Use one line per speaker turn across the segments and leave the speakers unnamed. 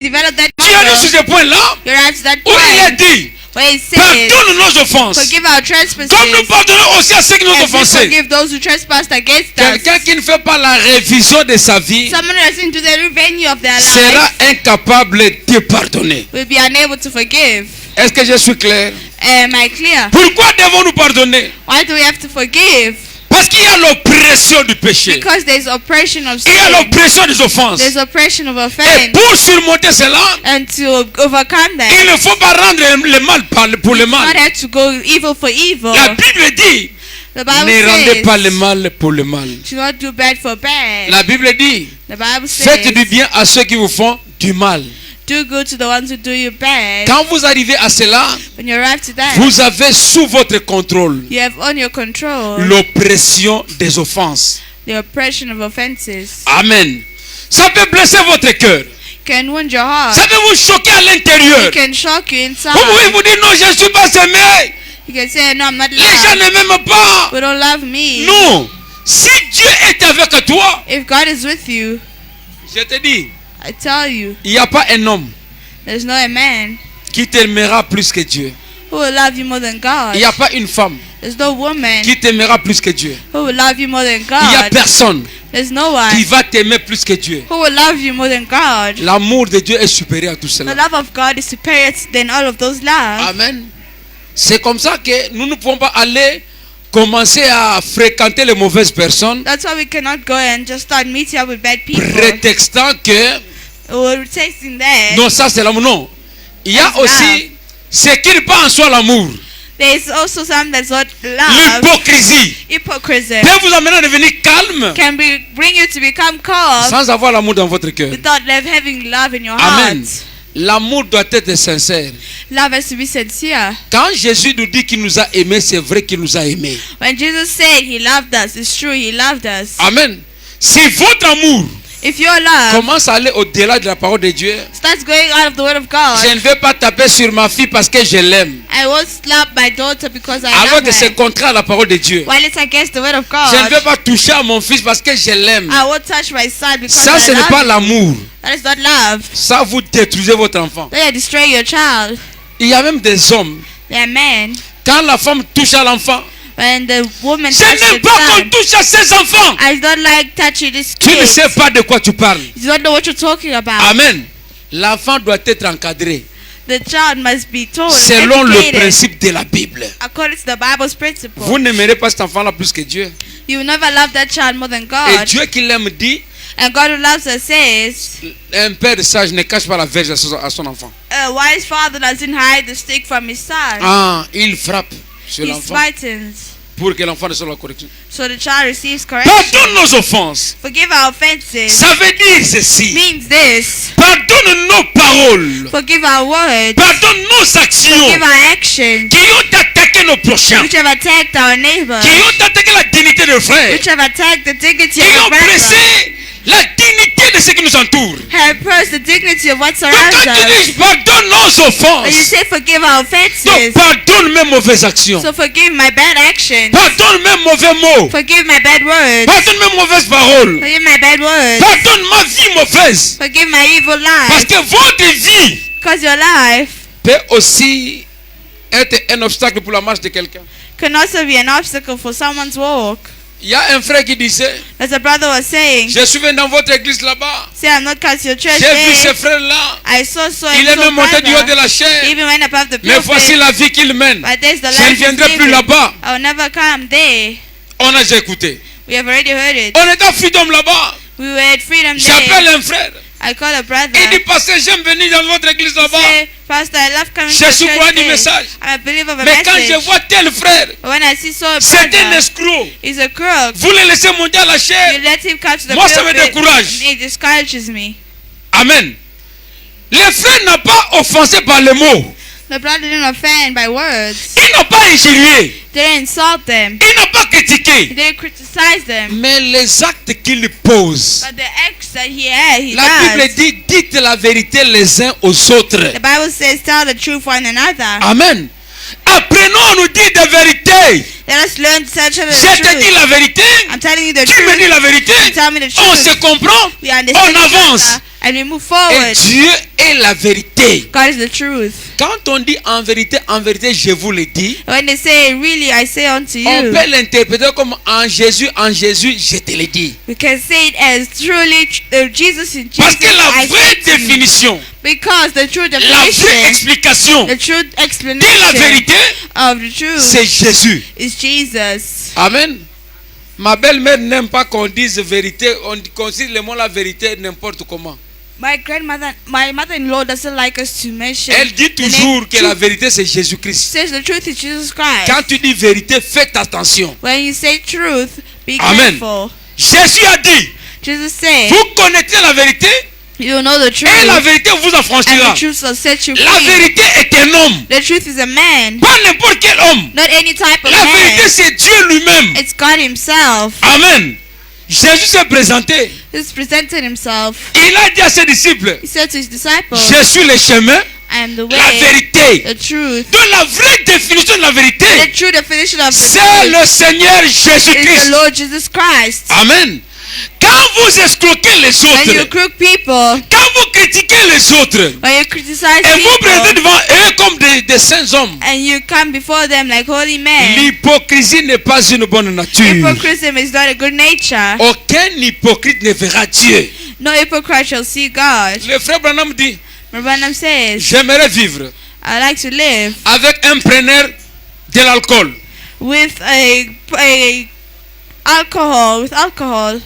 develop that
Tu arrives sur ce point-là
you're at that
où il est
point
dit,
where it says,
pardonne nos offenses,
forgive our trespasses,
comme nous pardonnons aussi à ceux qui nous ont
and we
offensés.
forgive those who trespass against us.
Quelqu'un qui ne fait pas la révision de sa vie
Someone who doesn't do the revenge of their
sera
life
incapable de pardonner.
will be unable to forgive.
Est-ce que je suis clair?
Am I clear?
Pourquoi devons-nous pardonner?
Why do we have to forgive?
Parce qu'il y a l'oppression du péché.
Because there's oppression of
Il y a
sin.
l'oppression des offenses.
There's oppression of
Et
offense.
pour surmonter cela,
And to overcome that,
il ne faut pas rendre le mal pour le
you not
mal.
have to go evil for evil.
La Bible dit,
The Bible
ne rendez pas le
says,
mal pour le mal.
do not do bad for bad.
La Bible dit,
The Bible
faites du
says,
bien à ceux qui vous font du mal.
do good to the ones who do you bad.
Quand vous arrivez à cela,
When you arrive to that,
vous avez sous votre contrôle
you have on your control
l'oppression des offenses.
the oppression of offenses.
Amen. Ça peut blesser votre cœur.
Can wound your heart.
Ça peut vous choquer à l'intérieur.
It can shock you
Vous pouvez
inside.
vous dire, non, je ne suis pas aimé.
You can say, no, I'm not
Les gens
loved.
ne m'aiment pas.
We don't love me.
Non. Si Dieu est avec toi,
If God is with you,
je te dis,
I tell you,
il n'y a pas un homme
there's no a man
qui t'aimera plus que Dieu.
who will love you more than God.
Il n'y a pas une femme
There's no woman
qui t'aimera plus que Dieu.
who will love you more than
Il n'y a
God.
personne
There's no
qui
one
va t'aimer plus que Dieu.
who will love you more than God.
L'amour de Dieu est supérieur à tout
The
cela.
love of God is superior than all of those loves.
Amen. C'est comme ça que nous ne pouvons pas aller commencer à fréquenter les mauvaises personnes,
That's why we cannot go and just start meeting up with bad people.
prétextant que
We're tasting that.
non, ça c'est l'amour. Non. Il y a
That's
aussi ce qui n'est pas en soi l'amour.
There's also some that's not love.
L'hypocrisie
Hypocrisy
peut vous amener à devenir calme
can bring you to become calm
sans avoir l'amour dans votre cœur.
without having love in your
Amen.
heart.
L'amour doit être sincère.
Love has to be sincere.
Quand Jésus nous dit qu'il nous a aimés, c'est vrai qu'il nous a aimés.
When Jesus said he loved us, it's true, he loved us.
Amen. Si votre amour
If your love
commence à aller au-delà de la parole de Dieu,
starts going out of the word of
je
God,
ne vais pas taper sur ma fille parce que je l'aime.
I won't slap my daughter because I
Alors
love
que c'est
her.
contraire à la parole de Dieu.
While it's against the word of
Je ne
God,
vais pas toucher à mon fils parce que je l'aime.
I won't touch my son because
Ça, ce
I
n'est pas
love him.
l'amour.
That is not love.
Ça, vous détruisez votre enfant.
Then you destroy your child.
Il y a même des hommes,
They are men.
quand la femme touche à l'enfant,
When the woman
je
touches
n'aime
the
pas qu'on
son,
touche à ses enfants.
I don't like touching this
Tu ne
kid.
sais pas de quoi tu parles.
You don't know what you're talking about.
Amen. L'enfant doit être encadré
The child must be told,
selon le
educated,
principe de la Bible.
according to the Bible's principle.
Vous n'aimerez pas cet enfant-là plus que Dieu.
You will never love that child more than
Et
God.
Dieu qui l'aime dit,
And God who loves us says,
un père sage ne cache pas la verge à son enfant.
a wise father doesn't hide the stick from his son.
Ah, il frappe sur
He
l'enfant
smitens,
pour que l'enfant reçoive la correction.
so the child receives correction.
Pardonne nos offenses.
Forgive our offenses.
Ça veut dire ceci.
Means this.
Pardonne nos paroles.
Forgive our words.
Pardonne nos actions
Forgive our actions.
qui ont attaqué nos prochains,
Which have attacked our neighbor.
qui ont attaqué la dignité de frères,
Which have attacked the dignity
qui
of
ont
our brother.
blessé la dignité de ceux qui nous entourent.
Have oppressed the dignity of what
Donc
surrounds
quand tu
us.
dis pardonne nos
And you
offenses,
say forgive our
donc
offenses.
pardonne mes mauvaises actions,
So forgive my bad actions.
pardonne mes mauvais mots,
Forgive my bad words.
pardonne mes mauvaises paroles,
Forgive my bad words.
pardonne ma vie mauvaise.
Forgive my evil
Parce
life.
que votre vie
Because your life
peut aussi être un obstacle pour la marche de quelqu'un.
can also be an obstacle for someone's walk.
Il y a un frère qui disait,
As a brother was saying,
je suis venu dans votre église là-bas,
say I'm not cast your church
j'ai vu ce
there.
frère-là,
I saw so
il
and
est
so
même monté du haut de
brother.
la chair,
Even went above the
mais voici
pulpit.
la vie qu'il mène.
But there's the
Je ne
life he's
viendrai plus
living.
là-bas.
I will never come there.
On a déjà écouté.
We have already heard it.
On est à Freedom là-bas.
We were at Freedom
J'appelle
Day.
un frère.
I call a brother.
Il dit, pasteur, j'aime venir dans votre église là-bas.
Say, Pastor, I love coming to
Je
your
suis
church
croyant du
there.
message.
I'm a believer of a
Mais quand je
message.
vois tel frère,
But when I see so a
c'est un
brother,
escroc.
he's a crook.
Vous le laissez monter à la
You
chair.
let him come to the
Moi, ça me
pulpit.
décourage.
It discourages me.
Amen. Les frères n'ont pas offensé par les mots.
The brother didn't offend by words.
Ils n'ont pas injurié.
Didn't insult them.
Ils n'ont pas
He
critiqué.
didn't criticize them.
Mais les actes qu'ils posent.
But the acts that he had, he
La Bible
does.
dit, dites la vérité les uns aux autres.
The Bible says, tell the truth one another.
Amen. Apprenons à nous dire des vérités.
Let us learn to tell the
Je te dis
truth.
la vérité.
I'm telling you the
Tu me dis
truth.
la vérité.
You tell me the
On
truth.
se comprend.
We understand
On
each
avance.
other. and we move
Et
forward.
Dieu est la vérité.
God is the truth.
Quand on dit en vérité, je vous le dis,
When they say, really, I say unto
on
you,
peut l'interpréter comme en Jésus, je te le dis.
we can say it as truly Jesus in
Parce
Jesus.
que la
I
vraie
say to you.
définition,
Because the true
la vraie
definition,
explication
the true
de la
explanation
vérité,
of the truth
c'est Jésus.
is Jesus.
Amen. Ma belle-mère n'aime pas qu'on dise vérité, qu'on dise le mot la vérité n'importe comment.
My mother-in-law doesn't like us to mention.
Elle dit
the name
toujours que la
truth.
vérité c'est Jésus-Christ.
Says the truth is Jesus Christ.
Quand tu dis vérité, faites attention.
When you say truth, be
Amen.
careful.
Jésus a dit,
Jesus said,
vous connaissez la vérité
you know the truth,
et la vérité vous
and
affranchira.
the truth will set you
La
free.
vérité est un homme,
The truth is a man,
pas n'importe quel homme.
not any type of
La vérité
man.
c'est Dieu lui-même.
It's God himself.
Amen. Jésus s'est présenté.
He's presented himself.
Il a dit à ses disciples,
He said to his disciples,
je suis le chemin,
I am the
la
way,
vérité.
the truth.
Donc la vraie définition de la vérité,
The true definition of the
c'est
truth
le Seigneur
is
Jésus-Christ.
the Lord Jesus Christ.
Amen. Quand vous escroquez les
When you
autres,
crook people,
quand vous critiquez les autres,
when you criticize
et vous présentez
people,
devant eux comme des saints hommes,
and you come before them like holy men,
l'hypocrisie n'est pas une bonne nature.
hypocrisy is not a good nature.
Aucun hypocrite ne verra Dieu.
No hypocrite shall see God.
Le frère Branham dit,
Branham says,
j'aimerais vivre
I like to live
avec un preneur de l'alcool.
with alcohol,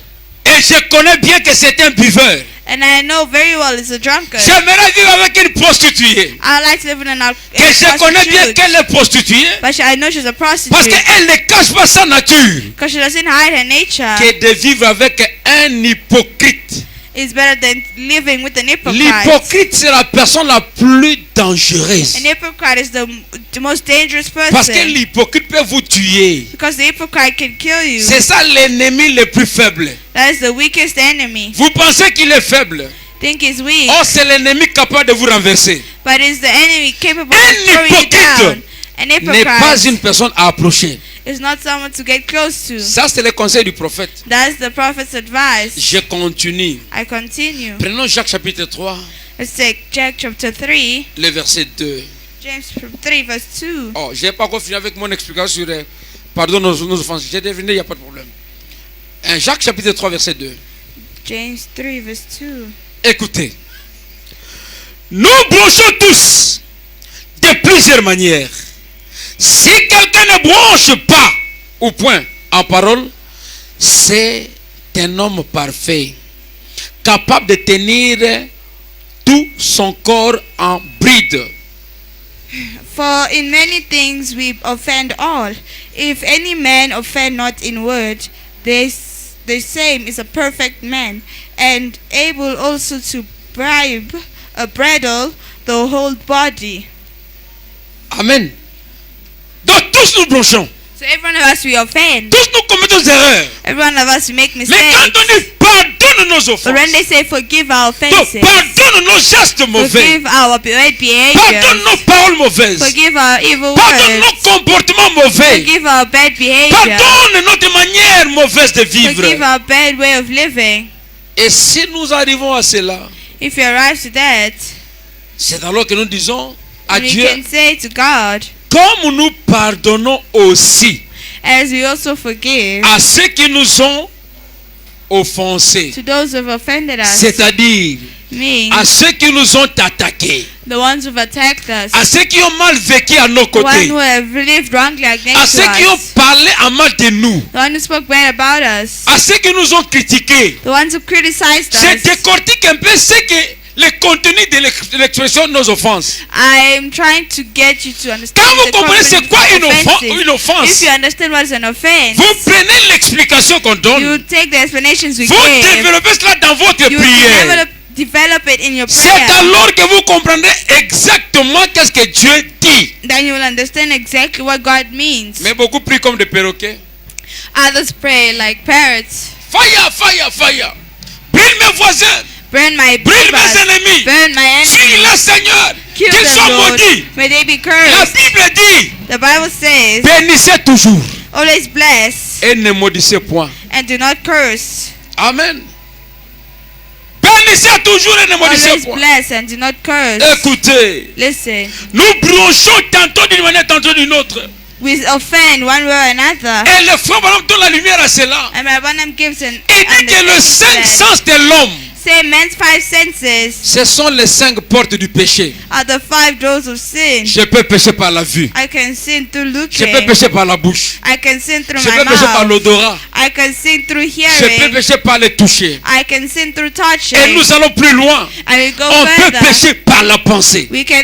Et je connais bien que c'est un buveur.
and I know very well it's a drunkard.
J'aimerais vivre avec une prostituée.
I like to live in a
Que je connais bien
prostitute,
qu'elle est prostituée.
but I know she's a
Parce
prostitute
qu'elle ne cache pas sa nature.
because she doesn't hide her nature.
Que de vivre avec un hypocrite.
It's better than living with an hypocrite.
L'hypocrite, c'est la personne la plus dangereuse.
An hypocrite is the most dangerous
Parce que
person
l'hypocrite peut vous tuer.
because the hypocrite can kill you.
C'est ça l'ennemi le plus faible.
That is the weakest enemy.
Vous pensez qu'il est faible.
Think he's weak,
Oh, c'est l'ennemi capable de vous renverser.
but it's the enemy capable
Un
of throwing you
hypocrite
down. An
N'est pas
hypocrite
une personne à approcher.
is not someone to get close to.
Ça, c'est le conseil du prophète.
That's the prophet's advice.
Je continue.
I continue.
Prenons Jacques chapitre 3,
Let's take Jack chapter 3,
le verset 2.
James 3 verse 2.
Oh, je n'ai pas encore fini avec mon explication sur pardon nos offenses. J'ai deviné, il n'y a pas de problème. Jacques chapitre 3, verset 2.
James 3 verse 2.
Écoutez. Nous bronchons tous de plusieurs manières. Si quelqu'un ne bronche pas au point en parole, c'est un homme parfait, capable de tenir tout son corps en bride.
For in many things we offend all. If any man offend not in word, the same is a perfect man, and able also to bridle the whole body.
Amen. Donc tous nous bronchons.
So every one of us we offend.
Tous nous commettons des erreurs.
Every one of us we make
Mais
mistakes.
quand on dit pardonne nos
But when
offenses,
they say forgive our
donc
offenses,
pardonne nos gestes mauvais,
forgive our bad
pardonne
behavior,
nos paroles mauvaises,
forgive our evil
pardonne
words,
nos comportements mauvais,
forgive our bad behavior,
pardonne notre manière mauvaise de
forgive
vivre.
our bad way of living.
Et si nous arrivons à cela,
If you arrive to that,
c'est alors que nous disons à
we
Dieu,
can say to God,
comme nous pardonnons aussi
as we also forgive
à ceux qui nous ont offensés,
to those who have offended us,
c'est-à-dire
meaning
à ceux qui nous ont attaqués,
the ones who have attacked us,
à ceux qui ont mal vécu à nos
the ones
côtés,
who have lived wrongly
à
against
ceux qui ont
us,
parlé en mal de nous,
the ones who spoke bad about us,
à ceux qui nous ont critiqués.
the ones who criticized
Je
us.
décortique un peu ce que le contenu de l'expression de nos offenses.
I'm trying to get you to understand
Quand vous
the
comprenez
concept
c'est quoi
of
une
offenses.
offense,
If you understand what is an offense,
vous prenez l'explication qu'on
you
donne,
take the explanations we
vous
give,
développez cela dans votre
you
prière.
develop it in your
C'est
prayer.
alors que vous comprendrez exactement qu'est-ce que Dieu dit.
Then you will understand exactly what God means.
Mais beaucoup prient comme des perroquets.
Others pray like parrots.
Fire, fire, fire. Brille mes voisins.
Burn my
Brille mes
neighbors.
ennemis.
Burn my
Suis
enemies.
le Seigneur.
Kill
Qu'ils
them,
soient
Lord.
maudits.
May they be
La
cursed.
Bible dit,
The Bible says,
bénissez toujours
always bless
et ne maudissez point.
and do not curse.
Amen. Bénissez Bénissez toujours et ne maudissez
Always
point.
bless and do not curse.
Écoutez,
Listen,
nous bronchons tantôt d'une manière, tantôt d'une autre.
we offend one way or another.
Et le frère Branham donne la lumière à cela.
And my Branham gives an
Il dit que le cinq sens de l'homme,
say man's 5 senses
ce sont les 5 portes du péché.
are the 5 doors of sin.
Je peux pécher par la vue.
I can sin through
Je peux
looking.
pécher par la bouche.
I can sin through
Je
my
peux pécher par
mouth.
l'odorat.
I can sin through
Je peux
hearing.
pécher par le toucher.
I can sin through
Et
touching.
nous allons plus loin.
And we go
On peut
further.
pécher par la pensée.
We can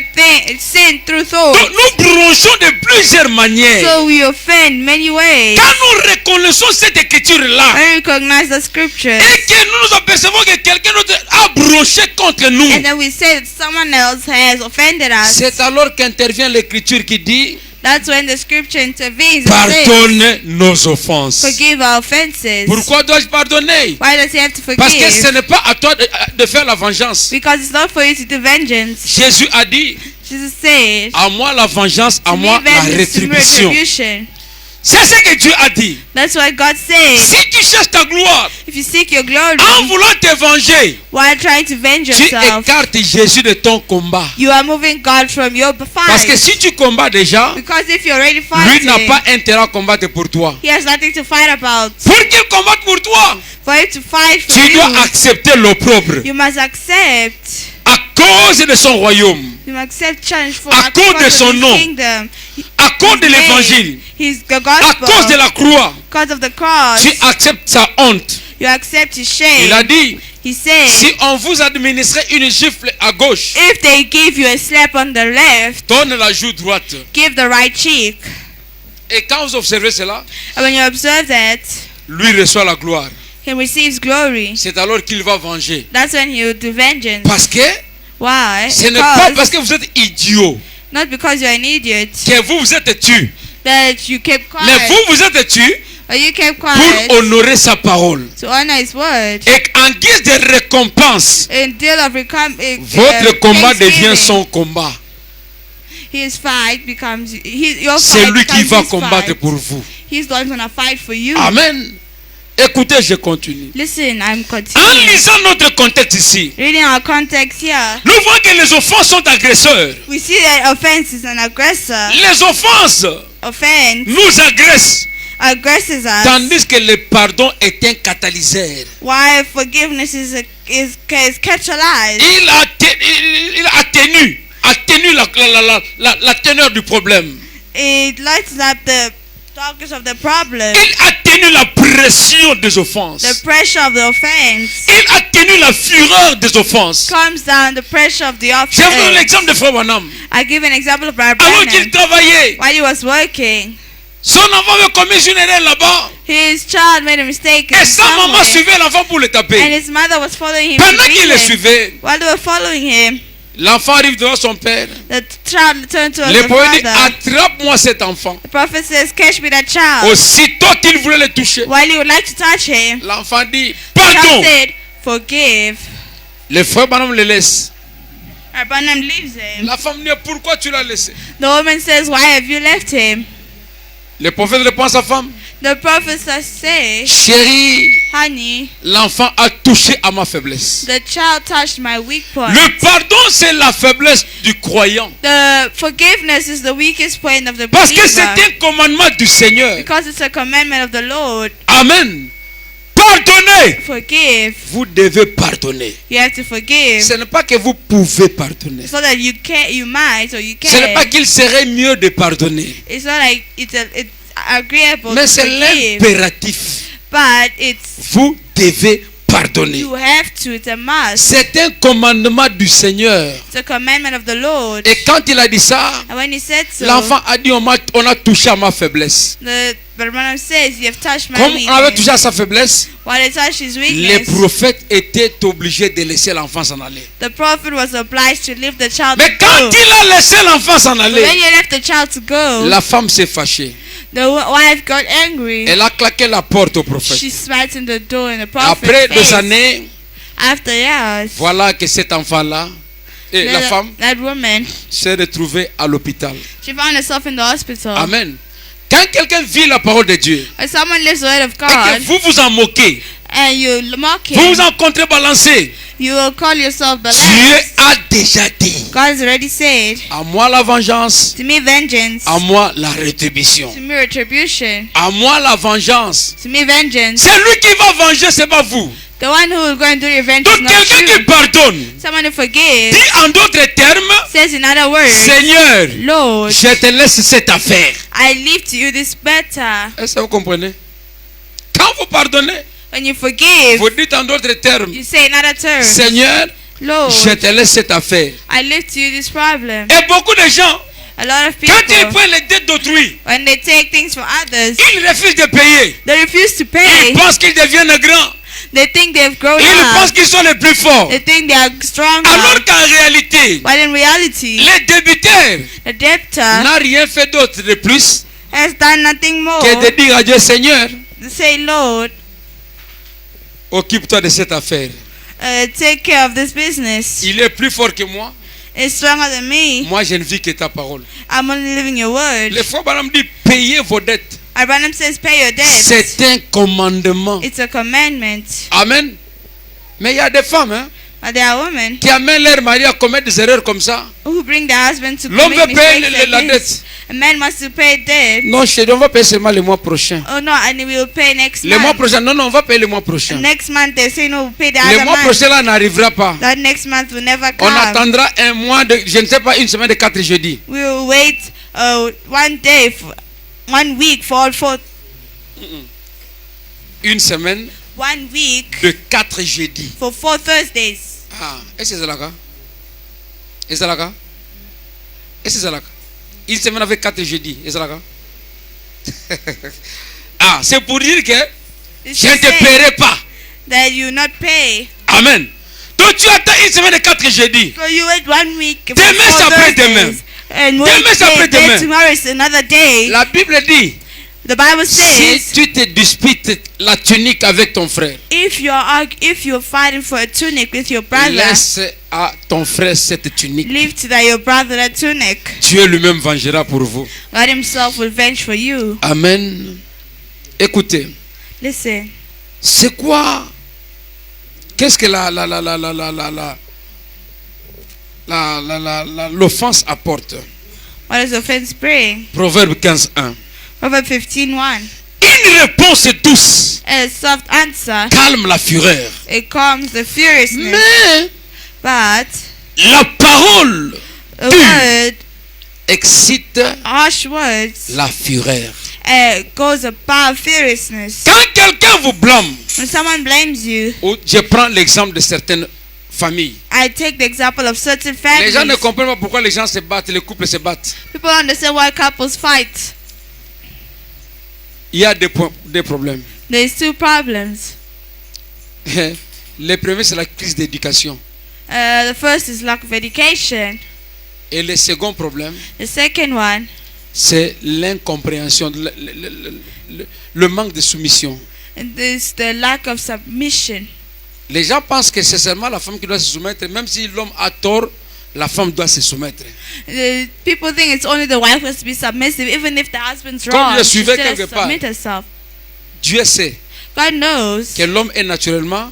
sin through thought.
Donc nous bronchons de plusieurs manières.
So we offend many ways.
Quand nous reconnaissons cette écriture-là,
I recognize the scriptures.
et que nous nous apercevons que quelqu'un d'autre a bronché contre nous,
And then we say that someone else has offended us.
c'est alors qu'intervient l'écriture qui dit
That's when the scripture intervenes and says,
pardonne nos offenses.
forgive our offenses.
Pourquoi dois-je pardonner?
Why does he have to
Parce que ce
forgive?
n'est pas à toi de faire la vengeance.
Because it's not for you to do vengeance.
Jésus a dit,
Jesus said,
à moi la vengeance, à
to
moi
me
la
vengeance, to me
rétribution.
retribution.
C'est ce que Dieu a dit.
That's what God said.
Si tu cherches ta gloire
If you seek your glory
en voulant te venger,
while trying to venge
tu
yourself,
écartes Jésus de ton combat.
you are moving God from your
Parce que
fight.
si tu combats déjà,
Because if you're already
lui n'a
fighting,
pas intérêt à combattre pour toi.
he has nothing to fight about.
Pour qu'il combatte pour toi,
For him to fight for
tu dois
you,
accepter l'opprobre
you must accept.
à cause de son royaume,
You must accept challenge for
À cause de
because
son
of his
nom.
kingdom.
à cause de
His name,
l'évangile,
the
à
gospel.
cause de la croix.
Because of the cross,
Tu acceptes sa honte.
you accept his
Il a
shame.
dit,
He said,
si on vous administrait une gifle à gauche,
if they give you a slap on the left,
donne la joue droite.
give the right cheek.
Et quand vous observez cela,
And when you observe that,
lui reçoit la gloire.
he receives glory.
C'est alors qu'il va venger.
That's when he will do vengeance.
Parce que
Why?
ce n'est pas
Because,
parce que vous êtes idiot
not because you're an idiot
que vous vous êtes tu.
that you kept
Mais
quiet,
vous êtes tu
but you kept
pour
quiet
honorer sa parole.
to honor his word.
Et en guise de récompense,
In deal of
votre combat devient
thanksgiving,
son combat.
his fight becomes your
C'est
fight
lui qui
becomes
va
his
combattre
fight.
pour vous.
He's the one gonna fight for you.
Amen. Écoutez, je continue.
Listen, I'm
En
continuing.
lisant notre contexte ici,
Reading our context here,
nous voyons que les offenses sont agresseurs.
we see that offense is an aggressor.
Les offenses
Offense
nous agressent,
aggresses us,
tandis que le pardon est un catalyseur.
while forgiveness is catalyzed.
Il atténue la teneur du problème.
It lightens up the darkness of the problem,
Il atténue la pression des offenses.
the pressure of the offense.
Il atténue la fureur des offenses.
Comes down the pressure of the
Je vous donne
offense.
l'exemple de Frère Branham.
I give an example of my
Alors qu'il
brother.
travaillait,
While he was working,
son enfant avait commis une erreur là-bas.
his child made a mistake
Et sa maman
somewhere,
suivait l'enfant pour le
and
taper.
his mother was following him.
Pendant
to
qu'il le
beat him.
suivait,
While they were following him,
l'enfant arrive devant son père.
the child turned to
Le
the
prophète dit,
father.
attrape-moi cet enfant.
The prophet says, "Catch me that child."
Aussitôt qu'il voulait le toucher,
While he would like to touch him,
l'enfant dit,
the child
pardon.
said, "Forgive."
Le frère Branham le laisse.
Abandon leaves him.
La femme dit, pourquoi tu l'as laissé?
The woman says, "Why have you left him?"
Le prophète répond à sa femme,
The prophet says,
chérie,
"Honey,
l'enfant a touché à ma faiblesse.
the child touched my weak point."
Le pardon, c'est la faiblesse du croyant.
The forgiveness is the weakest point of the
Parce que c'est
believer,
un commandement du Seigneur.
because it's a commandment of the Lord.
Amen. Pardonnez.
Forgive.
Vous devez pardonner.
You have to forgive.
Ce n'est pas que vous pouvez pardonner.
So that you can, you might, or you
Ce n'est pas
can.
qu'il serait mieux de pardonner.
It's not like it's agreeable
Mais
to
c'est
forgive,
l'impératif.
but it's
Vous devez pardonner.
you have to. It's a must.
C'est un commandement du Seigneur.
It's a commandment of the Lord.
Et quand il a dit ça,
And when he said so,
l'enfant a dit, on a touché à ma faiblesse.
the Brahman says, "You have touched my
Comme on avait
weakness."
touché à sa faiblesse,
While they touched his
les
weakness,
prophètes étaient obligés de laisser l'enfant s'en aller.
the prophet was obliged to leave the child
Mais
to
quand
go.
il a laissé l'enfant s'en
But
aller,
when you left the child to go,
la femme s'est fâchée.
the wife got angry.
Elle a claqué la porte au prophète.
She spat in the door in the prophet's
Après 2
face.
années,
After years,
voilà que cet enfant-là, et la femme,
that woman,
s'est retrouvée à l'hôpital.
she found herself in the hospital.
Amen. Quand quelqu'un vit la parole de Dieu,
When someone lives the word of
et
God,
que vous vous en moquez,
and you mock
vous
him,
vous en contrebalancez,
you will call yourself
Dieu
blessed.
a déjà dit,
God has already said,
à moi la vengeance,
to me vengeance,
à moi la rétribution.
to me retribution,
À moi la vengeance.
to me vengeance.
C'est lui qui va venger, c'est pas vous.
The one who will go and do revenge is
Donc
not
quelqu'un qui
you.
pardonne,
Someone who forgives
dit en d'autres termes,
says in other words,
Seigneur,
Lord,
je te laisse cette affaire.
I leave to you this matter.
Est-ce que vous comprenez? Quand vous pardonnez,
When you forgive,
vous dites en d'autres termes,
you say in other terms,
Seigneur,
Lord,
je te laisse cette affaire.
I leave to you this problem.
Et beaucoup de gens,
A lot of
quand ils
people,
prennent les dettes d'autrui,
when they take things from others,
ils refusent de payer.
they refuse to
Ils
pay.
pensent qu'ils deviennent grands.
They think they've grown
Ils pensent
up.
qu'ils sont les plus forts.
They think they are stronger.
Alors qu'en réalité,
But in reality,
les débiteurs
the debtor
n'ont rien fait d'autre de plus
has done nothing more
que de dire à Dieu, Seigneur,
to say, Lord,
occupe-toi de cette affaire.
take care of this business.
Il est plus fort que moi.
It's stronger than me.
Moi, je ne vis que ta parole.
I'm only living your word.
Le frère Branham dit, payez vos dettes.
Abraham says, pay your debts.
C'est un commandement.
It's a commandment.
Amen. Mais il y a des femmes
But there are women
qui amènent leur mari à commettre des erreurs comme ça.
who bring their husband to
L'homme
commit
veut payer
mistakes
la
like this.
dette.
A man wants to pay debt.
Non, chérie, on va payer seulement le mois prochain.
Oh no, and we will pay next
Le mois
month.
prochain, non, on va payer le mois prochain.
Next month they say no, we'll pay the
Le
other
mois
month.
prochain, là, n'arrivera pas.
That next month will never
On
come.
attendra un mois de, je ne sais pas, une semaine de 4 jeudis.
We will wait one week for all four.
Une semaine
One week
de 4 jeudis.
for 4 Thursdays.
Ah, est-ce que c'est là cas? Est-ce que c'est là cas? Est-ce que c'est là cas? Une semaine avec 4 jeudis. Est-ce que c'est là cas? Ah, c'est pour dire que
It's
je ne
to
te
say
paierai pas.
that you not pay.
Amen. Donc tu attends une semaine de 4 jeudis.
So you wait 1 week for
Demain,
4
c'est après
Thursdays.
demain.
And
Demain, c'est après
then
demain.
tomorrow is another day.
La Bible dit,
The Bible
si
says
tu te disputes la tunique avec ton frère,
if you're fighting for a tunic with your brother,
laisse à ton frère cette tunique.
leave to your brother that tunic.
Dieu lui-même vengera pour vous.
God himself will venge for you.
Amen. Écoutez,
Listen,
c'est quoi? Qu'est-ce que l'offense apporte?
what does offense bring?
Proverbe 15:1.
Proverbs 15:1.
Une réponse douce
A soft answer,
calme la fureur.
it calms the furiousness.
Mais
But
la parole
a word,
excite
harsh words,
la fureur.
goes above furiousness.
Quand quelqu'un vous blâme,
When someone blames you,
ou je prends l'exemple de certaines familles.
I take the example of certain
Les gens ne
families.
comprennent pas pourquoi les gens se battent, les couples se battent.
People understand why couples fight.
Il y a des problèmes.
There's 2 problems.
Le premier, c'est la crise d'éducation.
The first is lack of education.
Et le second problème,
The second one
c'est l'incompréhension, le manque de soumission.
is the lack of submission.
Les gens pensent que c'est seulement la femme qui doit se soumettre, même si l'homme a tort, la femme doit se soumettre.
People think it's only the wife who has to be submissive, even if the husband's
Comme
wrong.
je
She
suivais
still has
quelque
to
part.
submit herself.
Dieu sait
God knows
que l'homme est naturellement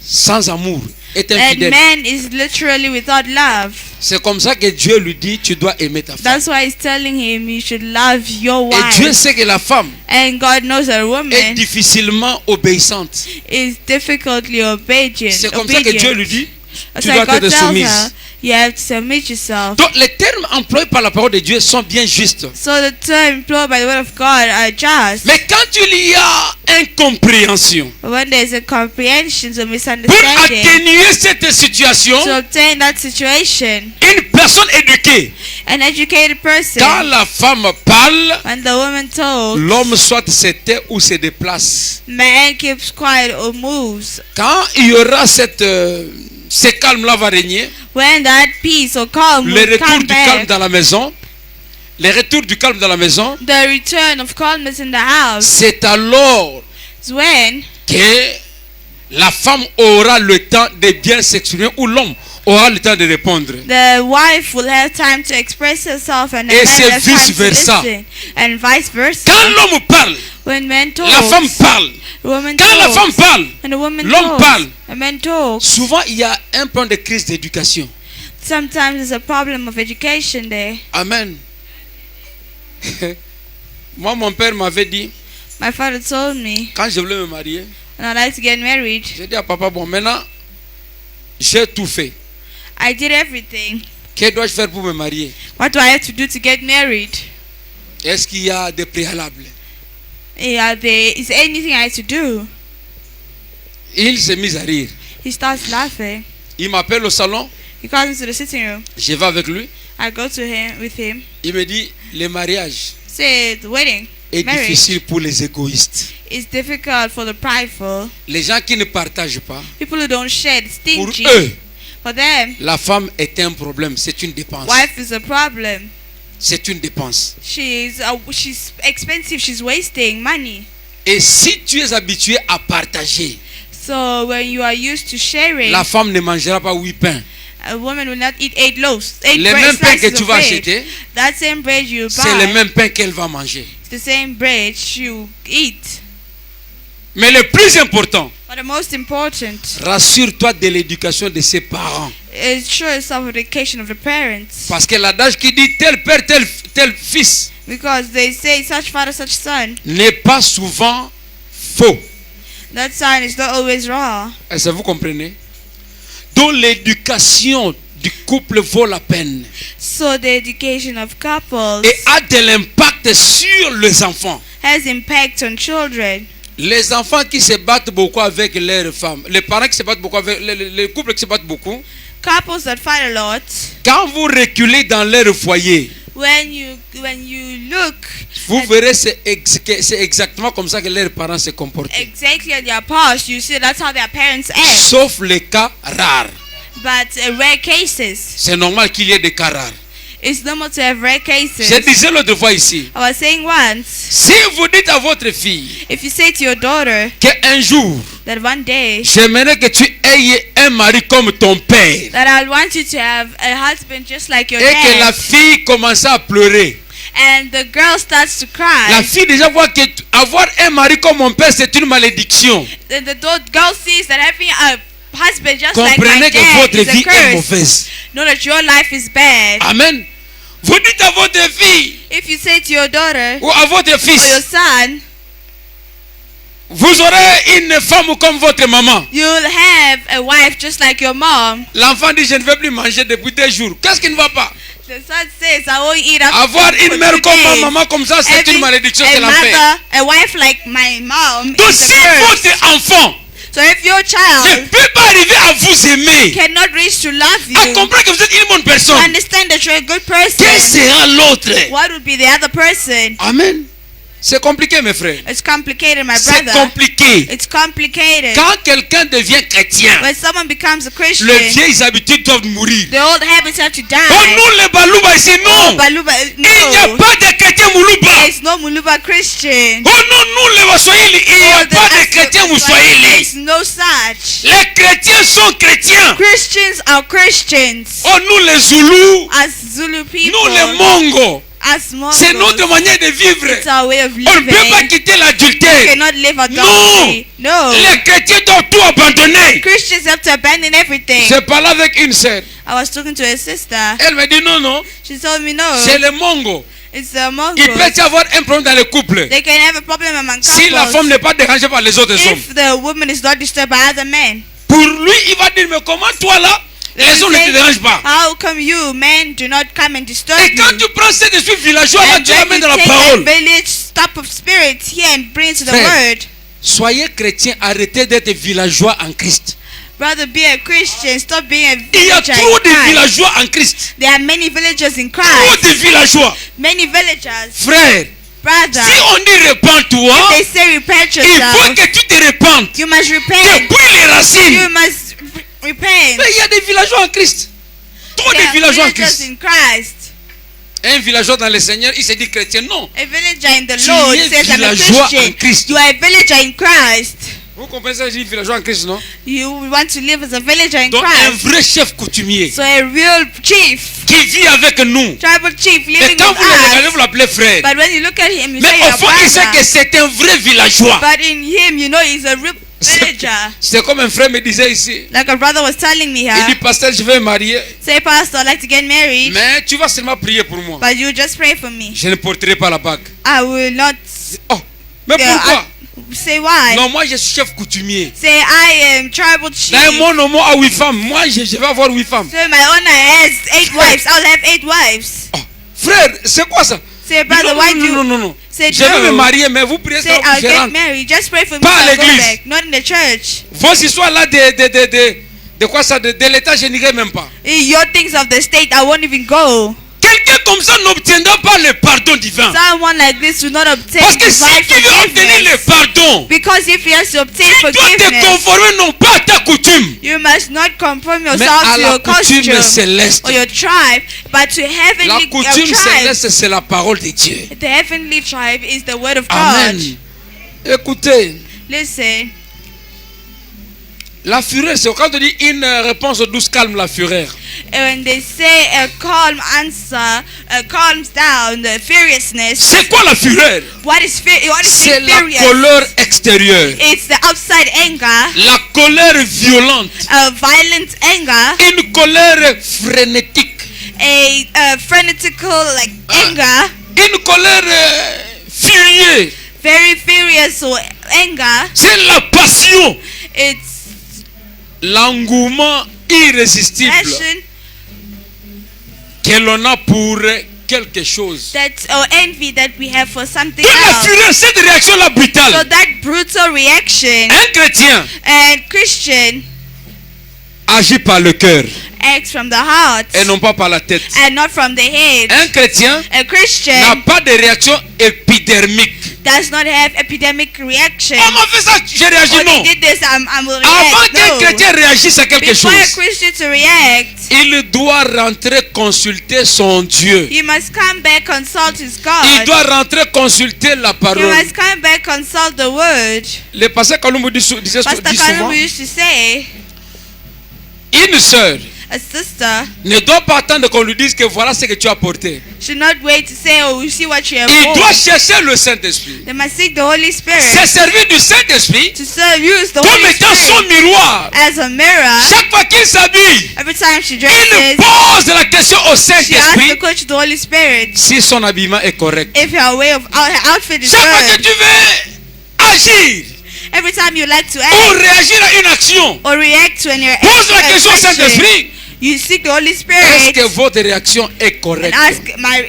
sans amour, est
that
infidèle.
man is literally without love.
C'est comme ça que Dieu lui dit, tu dois aimer ta femme.
That's why he's telling him you should love your
Et Dieu
wife.
sait que la femme
And God knows that a
est
woman
difficilement obéissante.
is difficultly obedient.
C'est comme ça que Dieu lui dit,
That's
tu
why
dois
God
te
tells
soumise.
her, you have to submit yourself.
Donc les termes employés par la parole de Dieu sont bien justes.
So the term employed by the word of God are just.
Mais quand il y a incompréhension,
But when there's a comprehension, a
pour
misunderstanding,
atténuer cette situation,
to obtain that situation,
une personne éduquée,
an educated person,
quand la femme parle,
when the woman told,
l'homme soit se tait ou se déplace.
man keeps quiet or moves.
Quand il y aura ce calme-là va régner,
When that peace or calm
le
will
retour
come
du calme
back,
dans la maison, le retour du calme dans la maison,
the return of calmness in the house
c'est alors
is when
que la femme aura le temps de bien s'exprimer, ou l'homme aura le temps de répondre.
the wife will have time to express herself and the
Et
man
c'est
will have time to
vice-versa.
listen. And vice versa.
Quand l'homme parle,
When men talk,
la femme parle.
the woman
Quand la
talks.
femme parle,
And the woman
l'homme
talks.
parle.
The man talks.
Souvent il y a un problème de crise d'éducation.
Sometimes there's a problem of education there.
Amen. Moi, mon père m'avait dit,
My father told me,
quand je voulais me marier,
and I'd like to get married.
j'ai dit à papa, bon, maintenant, j'ai tout fait.
I did everything.
Que dois-je faire pour me marier?
What do I have to do to get married?
Est-ce qu'il y a des préalables?
Is there anything I have to do?
Il s'est mis à rire.
He starts laughing.
Il m'appelle au salon,
He calls me to the sitting room.
je vais avec lui.
I go to him with him.
Il me dit, le mariage
Say the wedding
est
Marriage.
difficile pour les égoïstes.
is difficult for the prideful.
Les gens qui ne partagent pas,
People who don't share,
pour
stingy.
eux,
For them,
la femme est un problème, c'est une dépense.
wife is a problem.
C'est une dépense.
She's expensive. She's wasting money.
Et si tu es habitué à partager,
So when you are used to sharing,
la femme ne mangera pas 8 pains.
a woman will not eat 8 loaves. 8
Les
bread
mêmes pains que
slices
tu
of
vas
bread.
acheter,
That same bread you
c'est les
buy,
mêmes pains qu'elle va manger.
it's the same bread you eat.
Mais le plus important,
But the most important
rassure-toi de l'éducation de ses parents.
is sure self-education of the parents.
Parce que l'adage qui dit tel père, tel fils
Because they say such father, such son.
n'est pas souvent faux.
That son is not always wrong.
Est-ce que vous comprenez? Donc l'éducation du couple vaut la peine
So the education of couples
et a de l'impact sur les enfants.
has impact on children.
Les enfants qui se battent beaucoup avec leurs femmes, les parents qui se battent beaucoup avec les couples qui se battent beaucoup,
Couples that fight a lot,
quand vous reculez dans leur foyer,
when you look
vous verrez c'est exactement comme ça que leurs parents se comportent.
exactly at their past, you see that's how their parents act.
Sauf les cas rares.
But rare cases,
C'est normal qu'il y ait des cas rares.
it's normal to have rare cases.
Je disais l'autre fois ici,
I was saying once,
si vous dites à votre fille
if you say to your daughter
qu'un jour,
that one day
j'aimerais que tu aies un mari comme ton père,
that I want you to have a husband just like your
et que la
dad,
fille commence à pleurer,
and the girl starts to
la
cry,
fille déjà voit que avoir un mari comme mon père c'est une malédiction.
then the girl sees that having a husband just like my
Comprenez que
dad
votre
is a
vie est
curse.
mauvaise.
Know that your life is bad.
Amen. Vous dites à votre fille
If you say to your daughter
ou à votre
or your
fils,
son,
vous aurez une femme comme votre maman.
you'll have a wife just like your mom.
L'enfant dit je ne veux plus manger depuis 2 jours. Qu'est-ce qui ne va pas?
The son says, I won't eat after
Avoir
food for
une mère
2
comme ma
days.
maman comme ça c'est
Having
une malédiction,
a
c'est l'enfer.
mother, a wife like my mom
Donc
is
si
a curse.
votre enfant
So if your
ne
child
peut pas arriver à vous aimer,
cannot reach to love
à
you,
comprendre que vous êtes une bonne personne,
understand that you're a good
quel
person,
sera l'autre?
what would be the other person?
Amen. C'est compliqué mes frères.
It's complicated, my
C'est
brother.
compliqué.
It's complicated.
Quand quelqu'un devient chrétien,
When someone becomes a Christian,
les vieilles habitudes doivent mourir.
the old habits have to
Oh
die.
non, les balouba ici, non.
Baluba,
Il n'y a
no.
pas de chrétien moulouba.
There's no Muluba Christian.
Oh non, nous les Waswahili, il n'y a
Oh,
pas de chrétiens Waswahili.
There's no such.
Les chrétiens sont chrétiens.
Christians are Christians.
Oh nous les Zoulous,
As Zulu people,
nous les Mongos.
as Mongols,
C'est notre manière de vivre.
it's our way of
On ne peut pas
living.
quitter
We
l'adultère.
cannot live adultery. No.
Les chrétiens doivent tout abandonner.
Christians have to abandon everything.
J'ai parlé avec une sœur.
I was talking to a sister.
Elle me dit non, non,
She told me no.
c'est les Mongos.
It's the
Il peut
Mongols.
y avoir un problème dans le couple.
They can have a problem among
Si la femme
couples
n'est pas dérangée par les autres hommes.
if the woman is not disturbed by other men.
Pour lui, il va dire, mais comment toi là, les hommes ne te dérangent pas.
How come you men do not come and disturb
Et quand
you?
tu prends cet esprit villageois là,
And
tu
when
l'amènes
you
dans la
take a
parole.
village stop of spirit here and bring it to the
Frère.
word.
Soyez chrétiens, arrêtez d'être villageois en Christ.
Rather be a Christian, stop being a
Il y a
villager
trop
in
de
Christ.
villageois en Christ.
There are many villagers in
Trop
Christ.
de villageois.
Many villagers.
Frère,
Brother,
si on dit répands-toi,
they say repent
il faut
yourself.
que tu te répandes.
You must repent.
Depuis les
You
racines.
must repent.
Mais il y a des villageois en Christ. Trop
There
de
are
villageois en
villagers
Christ.
in Christ.
Un villageois dans le Seigneur, il se dit chrétien. Non.
A villager in the
Tu
Lord
es
says I'm a
villageois en
Christian.
Christ.
You are a villager in Christ.
Vous comprenez ça, je dis villageois en Christ, non?
You want to live as a villager in
Donc un
Christ.
vrai chef coutumier
So a real chief,
qui vit avec nous.
tribal chief
Et
living
quand
with
vous le regardez,
us.
vous l'appelez frère.
But when you look at him, you
Mais
say
au
you're
fond, il sait que
brother.
c'est un vrai villageois.
But in him, you know, he's a real villager.
C'est comme un frère me disait ici.
Like a brother was telling me
Il
here.
dit, pasteur, je vais me marier.
Say, Pastor, I'd like to get married,
Mais tu vas seulement prier pour moi.
but you just pray for me.
Je ne porterai pas la bague.
I will not.
Oh, mais pourquoi?
Say why?
Non, moi je suis chef coutumier.
Say I am tribal chief.
Dans mon nom a 8 femmes. Moi je vais avoir 8 femmes.
So my owner has 8 wives. I'll have 8 wives.
Oh, frère, c'est quoi ça?
Say, brother,
non,
why
non,
do
non, non, non.
Say,
Je vais me
no.
marier, mais vous priez
Say,
ça
I'll
je
get
rentre.
married. Just pray for me.
Pas à
so I'll go
l'église.
back. Not in the church.
Vos histoires là de quoi ça? De l'état, je n'irai même pas.
Your things of the state, I won't even go.
Quelqu'un comme ça n'obtiendra pas le pardon divin.
Someone like this will not obtain
Parce que si
divine
tu veux obtenir le
forgiveness.
pardon,
Because if he has to obtain
tu dois te
forgiveness,
conformer non pas à ta coutume,
you must not conform
mais
yourself
à
to
la
your
coutume
costume
céleste.
or your tribe, but to
La
heavenly
coutume
tribe.
céleste, c'est la parole de Dieu.
The heavenly tribe is the word of
Amen.
God.
Écoutez,
Listen,
la fureur, c'est quand on dit une réponse douce calme la fureur.
when they say a calm answer calms down the furiousness.
C'est quoi la fureur?
What is
C'est la
furious?
colère extérieure.
It's the outside anger,
La colère violente.
violent anger,
Une colère frénétique.
a frenetical like anger,
Une colère furieuse.
very furious or anger.
C'est la passion.
It's
L'engouement irrésistible
passion
que l'on a pour quelque chose.
that or envy that we have for something
Et la
else.
fureur, cette réaction-là
So
brutale.
that brutal reaction,
Un chrétien
and Christian
agit par le cœur
acts from the heart
et non pas par la tête.
and not from the head.
Un chrétien
A
n'a
Christian
pas de réaction épidermique.
does not have epidemic reaction.
On m'a fait ça, j'ai réagi
Or
non.
they did this, I will
Avant
react.
qu'un
No.
chrétien réagisse à quelque
Before a
chose,
Christian to react,
il doit rentrer consulter son Dieu.
he must come back, consult his
Il
God.
doit rentrer consulter la
He
parole.
must come back, consult the word.
Le pasteur Kalumbu disait
Pastor
souvent,
Kalumbu used to say,
une sœur
a sister
ne doit pas attendre qu'on lui dise que voilà ce que tu as porté.
should not wait to say, oh, you see what you have
Il
bought.
doit chercher le Saint-Esprit.
They must seek the Holy
Se
Spirit
servir du Saint-Esprit
to serve, use the
comme
Holy
étant son
Spirit
miroir.
as a mirror.
Chaque fois qu'il s'habille,
Every time she
il
dresses,
pose la question au
she asks the
Saint-Esprit
coach to the Holy Spirit
si son habillement est correct.
if her way of her outfit is
Chaque fois que
good.
tu veux agir
Every time you like to
ou
act
réagir à une action,
or react to your
pose la question au
action,
Saint-Esprit.
you seek the Holy
Est-ce
Spirit
que votre réaction est
and
correcte?
ask,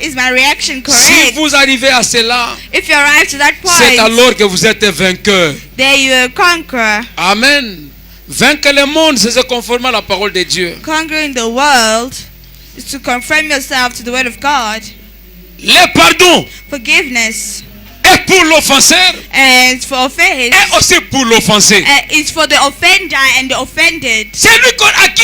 is my reaction
Si
correct?
vous arrivez à cela,
If you arrive to that
c'est
point,
alors que vous êtes vainqueur.
there you are conqueror.
Amen. Vaincre le monde, c'est se conformer à la parole de Dieu.
Conquering the world is to conform yourself to the word of God.
Le pardon
Forgiveness
est pour l'offenseur
and for offense
et aussi pour l'offensé.
is for the offender and the offended.
C'est lui à qui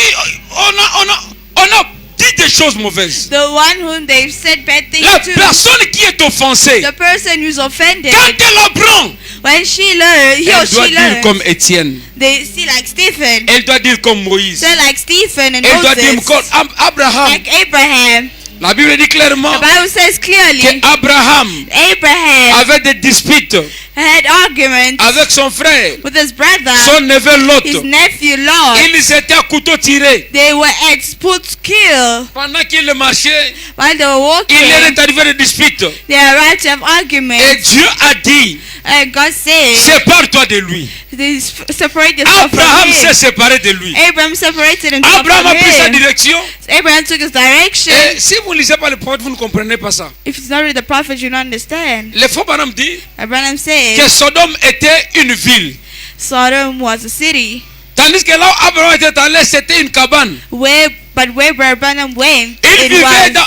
on a dit des choses mauvaises.
The one whom they've said bad things
La
to.
personne qui est offensée,
The person who's offended,
quand elle apprend,
when she learns, he or
elle doit
she
dire
learns,
comme Étienne.
they see like Stephen,
Elle doit dire comme Moïse.
say like Stephen and
Elle doit dire
Moses,
comme Abraham.
like Abraham.
La Bible dit clairement
The Bible says clearly,
que Abraham
Abraham
avait des disputes
had arguments
avec son frère,
with his brother,
son neveu
his
Lot.
nephew Lot.
Ils étaient à couteau tiré.
They were at put kill
Pendant qu'il marchait,
while they were walking.
il leur est arrivé des disputes.
They arrived to have arguments,
Et Dieu a dit,
and God said,
sépare-toi de lui.
they separate yourself from
Abraham s'est
him.
séparé de lui.
Abraham separated himself
Abraham a
from
pris sa
him.
direction.
Abraham took his direction.
Et si vous ne lisez pas le prophète, vous ne comprenez pas ça.
If it's not really the prophet, you don't understand.
Le faux Abraham dit
Abraham
que
said
Sodome était une ville.
Sodom was a city,
Tandis que là où Abraham était allé, c'était une cabane.
where Abraham went,
Il
it
vivait
was
dans...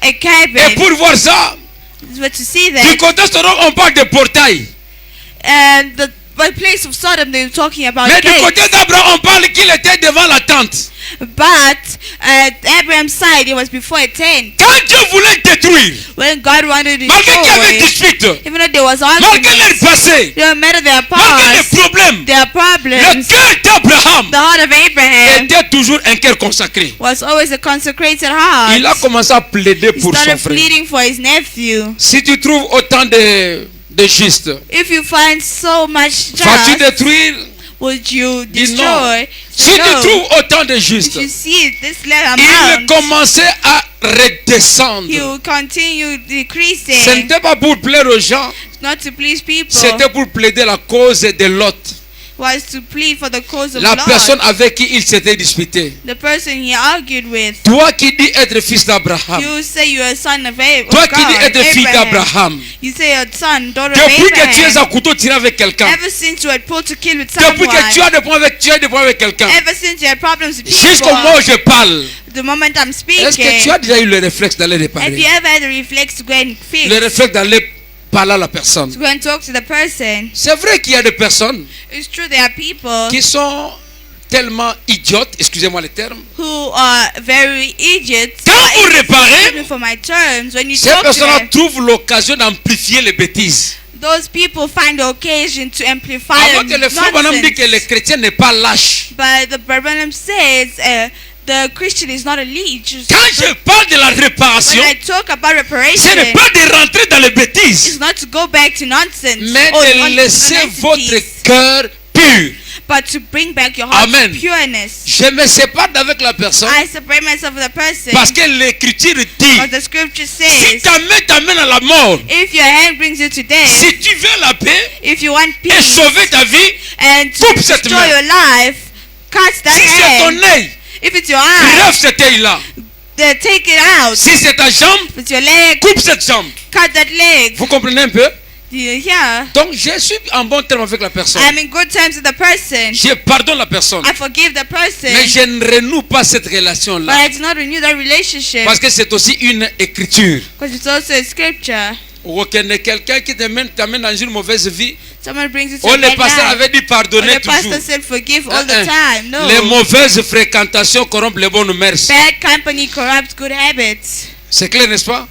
a
Et
cabin.
pour voir ça,
But to see
du
that,
côté Sodome, on parle de portail.
and place of Sodom they were talking about
Mais du côté
gates.
d'Abraham, on parle qu'il était devant la tente.
But at Abraham's side, it was before a tent.
Quand Dieu voulait détruire,
When God wanted to
malgré qu'il y avait
destroy,
dispute,
even though there was
malgré leur
arguments,
passé,
no matter their
malgré les
past,
problèmes,
their
le
problems,
cœur d'Abraham
the heart of Abraham
était toujours un cœur consacré.
was always a consecrated heart.
Il a commencé à plaider
He
pour son
started
frère.
pleading for his nephew.
Si tu trouves autant de justes,
If you find so much
vas-tu
just,
détruire?
would you
Dis non.
destroy?
Si tu
No.
trouves autant de justes,
If you see this little
il
amount,
commençait à redescendre.
he will continue
Ce
decreasing,
n'était pas pour plaire aux gens,
not to please people,
c'était pour plaider la cause de Lot,
was to plead for the cause of
la personne
Lot,
avec qui il s'était disputé.
the person he argued with.
Toi qui dis être fils d'Abraham,
You say you're a son of Abraham.
toi qui dis être fille
Abraham.
d'Abraham,
You say you're a son, daughter of
depuis que tu es
Abraham.
à couteau tiré avec quelqu'un,
Ever since you had pulled to kill with
depuis que tu
someone,
as des problèmes avec quelqu'un,
ever since you had problems with
jusqu'au
people,
moment où je parle,
the moment I'm
est-ce que tu
speaking,
as déjà eu le réflexe d'aller
have
réparer?
you ever had the reflex to go and fix,
Le réflexe d'aller parler à la personne.
to go and talk to the person?
C'est vrai qu'il y a des personnes
It's true there are people
qui sont tellement idiotes, excusez-moi le terme.
who are very idiots.
Quand vous réparez,
Excuse me for my terms. When you
ces
talk to
personnes-là
them,
trouvent l'occasion d'amplifier les bêtises.
those people find the occasion to amplify
Alors que le frère Branham dit que le
nonsense.
chrétien n'est pas lâche.
But the Branham says the Christian is not a leech.
Quand je parle de la réparation,
When I talk about
ce n'est
reparation,
pas de rentrer dans les bêtises,
it's not to go back to nonsense
mais
or
de laisser votre
non-entities,
cœur pur.
but to bring back your heart's
Amen.
pureness.
Je me sépare d'avec la personne
I separate myself from the person
parce que l'écriture dit,
but the scripture
si
says,
ta main t'amène à la mort,
if your hand brings you to death,
si tu veux la paix
if you want
et
peace
sauver ta vie,
and to
coupe cette
destroy
main.
your life, cut that
Si c'est ton
hand.
œil,
If it's your eye,
crève cet œil-là.
then take it out.
Si c'est ta jambe,
If it's your leg,
coupe cette jambe.
cut that leg.
Vous comprenez un peu?
Do you hear?
Donc je suis en bon terme avec la personne.
I'm in good terms with the person.
Je pardonne la personne.
I forgive the person.
Mais je ne renoue pas cette
But
relation-là.
I do not renew that relationship
Parce que c'est aussi une écriture.
because it's also a scripture.
Ou reconnaît quelqu'un qui t'amène dans une mauvaise vie.
Someone brings you to
Oh,
a
le
bad
pasteur
life.
avait dit
Or
pardonner
the pastor
toujours.
said forgive all the
Hein, hein.
time. No.
Les mauvaises fréquentations corrompent les bonnes mœurs.
Bad company corrupts good habits.
C'est clair, n'est-ce pas?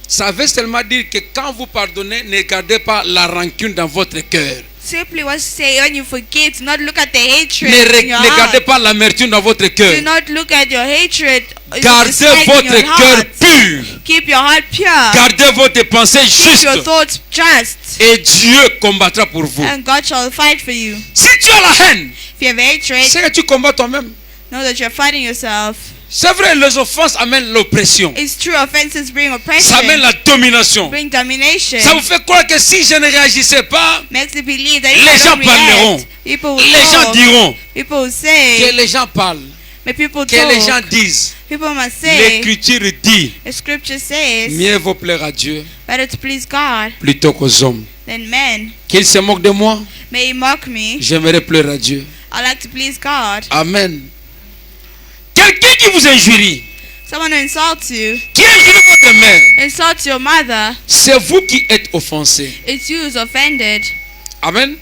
Ça veut seulement dire que quand vous pardonnez, ne gardez pas la rancune dans votre cœur.
Simply what to say when you forgive, do not look at the hatred
Ne
in your
gardez
heart.
pas l'amertume dans votre cœur.
Do not look at your hatred.
Gardez
dislike in
votre
your
cœur
heart.
pur.
Keep your heart pure.
Gardez votre pensée
Keep
juste.
your thoughts just.
Et Dieu combattra pour vous.
And God shall fight for you.
Si tu as la haine,
If you have hatred,
c'est que tu combats toi-même.
know that you're fighting yourself.
C'est vrai, les offenses amènent l'oppression.
It's true, offenses bring
Ça
oppression,
amène la domination.
bring domination.
Ça vous fait croire que si je ne réagissais pas,
Makes you believe that if
les
you
gens
don't
parleront.
react, people will
Les gens
talk.
diront.
People will
Que
say,
les gens parlent.
but people
Que les gens
talk.
disent.
People must say,
L'écriture dit,
the scripture says,
mieux vaut plaire à Dieu
better to please God
plutôt qu'aux hommes.
than men.
Qu'il se moque de moi,
May he mock me.
j'aimerais pleurer à Dieu.
I like to please God.
Amen. Quelqu'un qui vous injurie,
Someone who insults you,
qui injurie votre mère,
insults your mother,
c'est vous qui êtes offensé.
it's you who's offended.
Amen.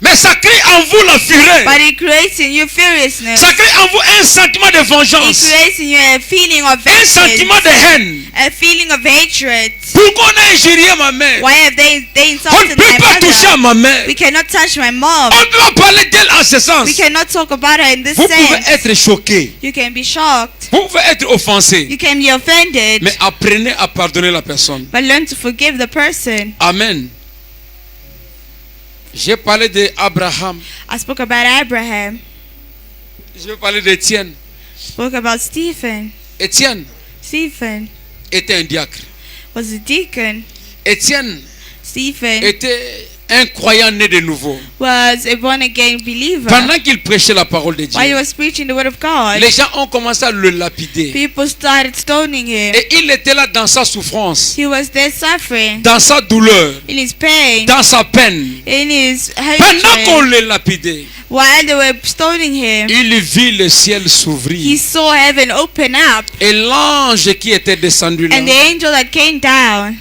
Mais ça crée en vous la fureur.
But it creates in you furiousness.
Ça crée en vous un sentiment de
It
vengeance.
creates in you a feeling of
Un sentiment
vengeance,
de haine.
a feeling of hatred.
Pourquoi on a injurié ma mère?
Why have they
On ne
insulted
peut
my
pas toucher à
mother?
ma mère.
We cannot touch my mom.
On ne peut pas parler d'elle en ce sens.
We cannot talk about her in this
Vous pouvez
sense.
être choqué.
You can be shocked.
Vous pouvez être offensé.
You can be offended.
Mais apprenez à pardonner la personne.
But learn to forgive the person.
Amen. J'ai parlé d'Abraham.
I spoke about Abraham.
Je vais parler d'Étienne.
Spoke about Stephen.
Étienne
Stephen
était un diacre.
was a deacon.
Étienne
Stephen
était un croyant né de nouveau.
was a born again believer.
Pendant qu'il prêchait la parole de Dieu,
While he was preaching the word of God,
les gens ont commencé à le lapider.
people started stoning him.
Et il était là dans sa souffrance,
He was there suffering
dans sa douleur,
in his pain,
dans sa peine.
in his
Pendant qu'on
hatred.
le lapidait,
While they were stoning him,
il vit le ciel
he
s'ouvrir.
saw heaven open up,
Et l'ange qui était descendu là,
and the angel that came down,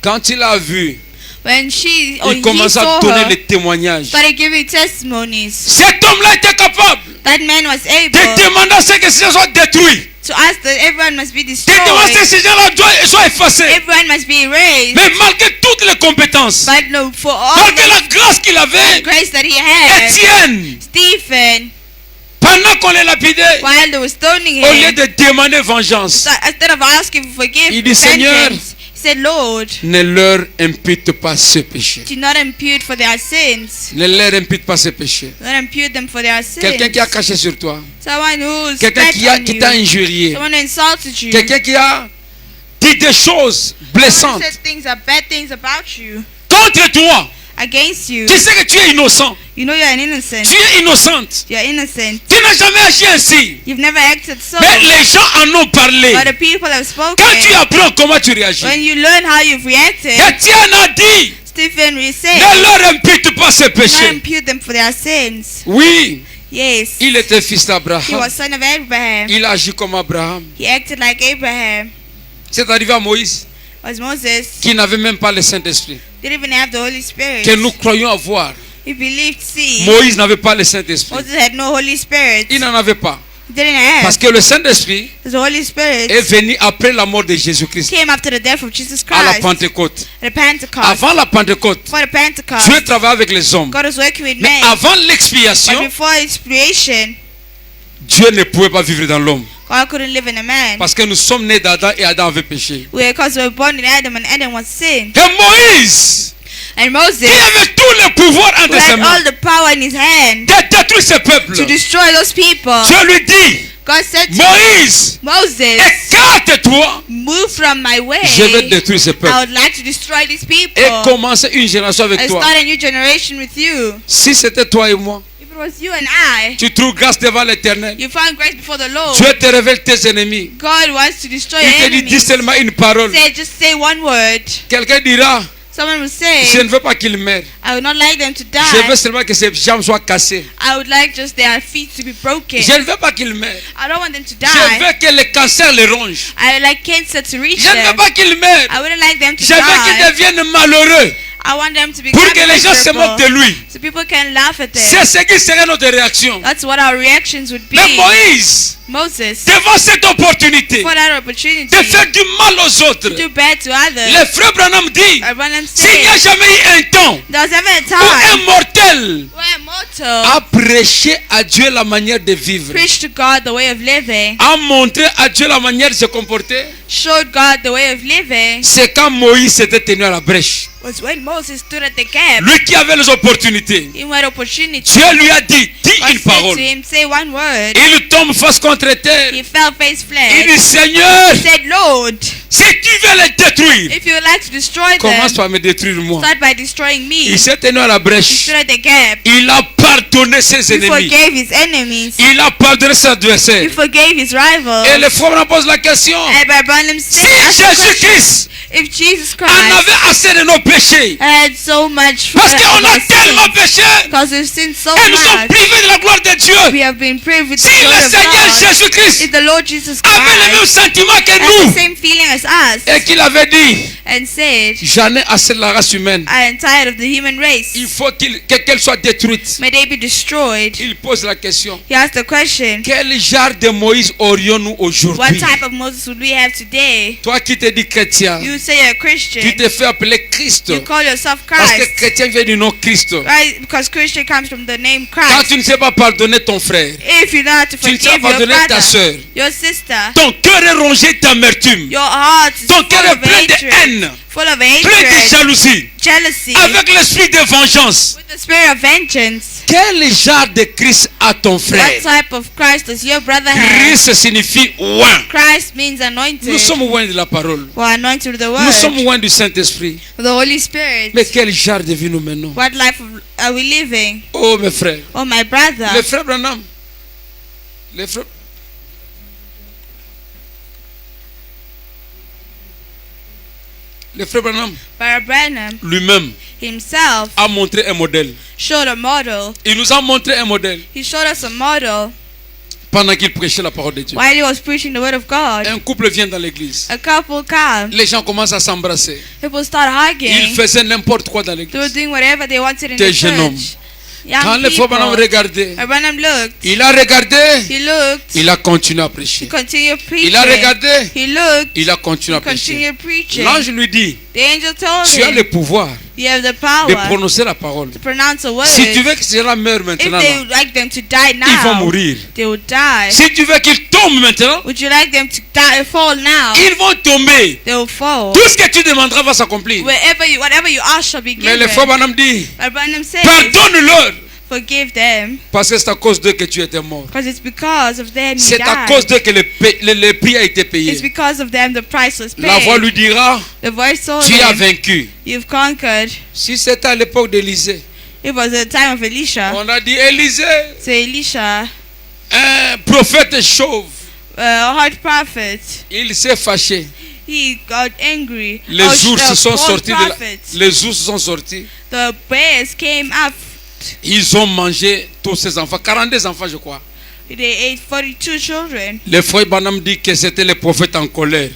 quand il a vu
when she or
Il
he
commença à
saw
donner
her,
les témoignages.
started giving testimonies.
Cet homme-là était capable
That man was
de
able
demander à ce que ces gens soient détruits.
to ask that everyone must be
De demander à ce que
destroyed.
ces gens-là soient effacés.
Everyone must be erased.
Mais malgré toutes les compétences,
But no, for all
malgré
the
la grâce qu'il avait,
grace that he had,
Étienne,
Stephen,
pendant qu'on les lapidait,
while they were stoning
au lieu
him,
de demander vengeance,
so instead of asking for
Il dit, Seigneur,
repentance, he said, Lord,
ne leur impute pas ce péché.
do not impute for their sins.
Ne leur impute pas ce péché.
Do not impute them for their
Quelqu'un
sins.
qui a caché sur toi,
Someone who's
quelqu'un
spat on
qui t'a
you,
injurié,
someone who insulted you,
quelqu'un qui a dit des choses
someone who
blessantes
said things are bad things about you,
contre toi.
against you.
Tu sais que tu es innocent.
You know you're an innocent.
Tu es innocente.
You're innocent.
Tu n'as jamais agi ainsi.
You've never acted so.
Mais les gens en ont parlé.
But the people have spoken.
Quand tu apprends comment tu réagis,
When you learn how you've reacted,
Étienne a dit,
Stephen will say,
ne leur impute pas ce
do not
péché.
impute them for their sins.
Oui,
Yes.
il était fils
He
d'Abraham.
was son of Abraham.
Il a agi comme Abraham.
He acted like Abraham.
C'est arrivé à Moïse,
Was Moses.
qui n'avait même pas le Saint-Esprit,
Didn't even have the Holy Spirit.
que nous croyons avoir.
He believed, see,
Moïse n'avait pas le Saint-Esprit.
Moses had no Holy Spirit.
Il n'en avait pas.
He didn't have.
Parce que le Saint-Esprit
The Holy Spirit
est venu après la mort de Jésus-Christ,
came after the death of Jesus
à la
Christ.
Pentecôte.
The Pentecost.
Avant la Pentecôte,
Before the Pentecost,
Dieu travaillait avec les hommes.
God was working with
Mais
men.
avant
But
l'expiation,
before expiation,
Dieu ne pouvait pas vivre dans l'homme.
God couldn't live in a man.
Parce que nous sommes nés d'Adam et Adam avait péché.
Because we were born in Adam and Adam was sin.
Et Moïse,
And
qui
Moses,
avait tout le pouvoir
who
entre ses
had
mains,
all the power in his hand
de détruire ce peuple,
to destroy those people,
Dieu lui dit,
God said to
Moïse,
Moses,
écarte-toi,
move from my way.
je vais détruire ce
I
peuple.
would like to destroy these people
Et commencer une génération avec
and
toi.
start a new generation with you.
Si c'était toi et moi,
If it was you and I,
tu trouves grâce devant l'Éternel.
you found grace before the Lord.
Dieu te révèle tes ennemis.
God wants to destroy
Il
your
te dit, dis
enemies.
seulement une parole.
Just say one word.
Quelqu'un dira,
Someone will
je
say,
ne veux pas qu'il meure.
I would not like them to
Je veux
die.
seulement que ses jambes soient cassées.
I would like just their feet to be broken.
Je ne veux pas qu'il meure.
I don't want them to
Je
die.
veux que le cancer les ronge.
I would like cancer to reach
Je ne veux
them.
pas qu'il meure.
I wouldn't like them to
Je veux qu'il
die.
devienne malheureux
I want them to
pour
become
que les gens se moquent de
miserable
lui.
so people can laugh at
C'est
them.
ce qui serait notre réaction.
That's what our reactions would be.
Mais Moïse,
Moses,
devant cette opportunité
for that opportunity
de faire du mal aux autres,
to do bad to others,
le frère Branham dit,
Branham
s'il n'y a
said,
jamais eu un temps
there was ever a
où un
time
mortel
where mortal
a prêché à Dieu la manière de vivre,
preached to God the way of living,
a montré à Dieu la manière de se comporter,
showed God the way of living,
c'est quand Moïse s'était tenu à la brèche.
was when Moses stood at the gap.
Lui qui avait les opportunités,
He had opportunity.
Dieu lui a dit, dis
God
une
said to
parole.
him, say one word.
Il tombe face contre terre.
He fell face
Il
flat.
dit, Seigneur,
He said, Lord,
si tu veux les détruire,
if you would like to destroy
commence
them,
par me détruire moi.
start by destroying me.
Il s'est tenu à la
He
brèche.
stood at the gap.
Il a pardonné ses
He
ennemis.
forgave his enemies.
Il a pardonné ses adversaires.
He forgave his rivals.
Et le frère me pose la question.
And by Branham
Si
said, ask the question,
Jésus-Christ
if Jesus
en
Christ
avait assez de nos péchés,
had so much for
parce qu'on a tellement péché,
because we've sinned so
et nous sommes
much,
privés de la gloire de Dieu.
we have been privy to
Si
the
le
glory of
Seigneur
God.
Jésus-Christ
If the Lord Jesus
avait le même
Christ
sentiment que
had the
nous,
same feeling as us
et qu'il avait dit,
and said,
j'en ai assez de la race humaine,
I am tired of the human race,
il faut qu'elle soit détruite.
may they be destroyed.
Il pose la question,
He asked the question,
quel genre de Moïse aurions-nous
what
aujourd'hui?
type of Moses would we have today?
Toi qui te dis chrétien,
You say you're a
tu
Christian.
te fais appeler Christ.
You call yourself
Parce que
Christ.
chrétien vient du nom Christ.
Right? Because Christian comes from the name
Quand
Christ.
tu ne sais pas pardonner ton frère,
If you know how to
tu ne sais
forgive
pas
your
pardonner ta
brother,
soeur,
your sister,
ton cœur est rongé d'amertume,
your heart is
ton
full
cœur est
of
plein de
hatred,
haine,
full of
plein de
hatred,
jalousie,
jealousy,
avec l'esprit de vengeance.
with the spirit of vengeance.
Quel genre de Christ a ton
What
frère?
type of Christ does your brother have?
Christ signifie oint.
Christ means anointed.
Nous sommes loin de la parole.
We're anointed with the
Nous sommes
word,
loin du Saint-Esprit.
with the Holy Spirit.
Mais quel genre de vie nous menons?
What life are we living?
Oh mes frères,
Oh, my brother.
les frères Branham, les frères, le frère Branham
Brother Branham
lui-même
himself
a montré un modèle.
showed a model.
Il nous a montré un modèle.
He showed us a model
pendant qu'il prêchait la parole de Dieu.
while he was preaching the word of God,
Un couple vient dans l'église.
a couple come.
Les gens commencent à s'embrasser.
People start
Ils
hugging.
faisaient n'importe quoi dans
They were
l'église.
doing whatever they wanted in
Des
the
jeunes hommes.
church.
Quand
Young
le frère Branham
people.
regardait,
Branham looked.
il a regardé,
He looked.
il a continué à
He
prêcher.
continued preaching.
Il a regardé,
He looked.
il a continué à
He
prêcher.
continued preaching.
L'ange lui dit,
The angel told
tu as
him,
le pouvoir
you have the
de
power
prononcer la parole.
to pronounce a word.
Si tu veux que ces gens meurent
If
maintenant,
they
là,
would like them to die
ils vont
now,
mourir.
they will die.
Si tu veux qu'ils tombent maintenant,
Would you like them to die, fall now?
ils vont tomber.
They will fall.
Tout ce que tu demanderas va s'accomplir.
Whatever you ask shall be
Mais le frère
given.
Branham dit,
But Branham says,
pardonne-leur.
forgive them,
Parce que c'est à cause d'eux que tu étais mort.
because it's because of them you
C'est à cause
died.
d'eux que le prix a été
It's
payé.
because of them the price was
La voix
paid.
lui dira,
The voice told
tu as
him,
vaincu.
you've conquered.
Si c'était à l'époque d'Élisée,
It was the time of Elisha.
on a dit, Élisée,
So Elisha,
un prophète chauve,
a hard prophet,
il s'est fâché.
he got angry.
Les ours sont sortis les ours sont sortis.
The bears came up.
Ils ont mangé tous ces enfants, 42 enfants je crois.
They ate 42 children.
Le frère Branham dit que c'était le prophète en colère.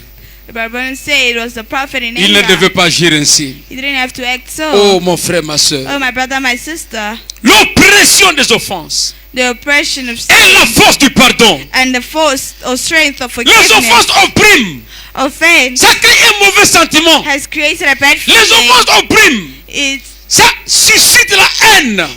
But Branham said it was the prophet in
Il ne devait
anger.
pas agir ainsi.
He didn't have to act so.
Oh mon frère, ma soeur.
Oh, my brother, my sister.
L'oppression des offenses
The oppression of sin
et la force du pardon.
and the force or strength of
Les
forgiveness,
offenses oppriment.
offense,
Ça crée un mauvais sentiment.
has created a bad
Les
feeling.
offenses oppriment. Ça suscite la haine.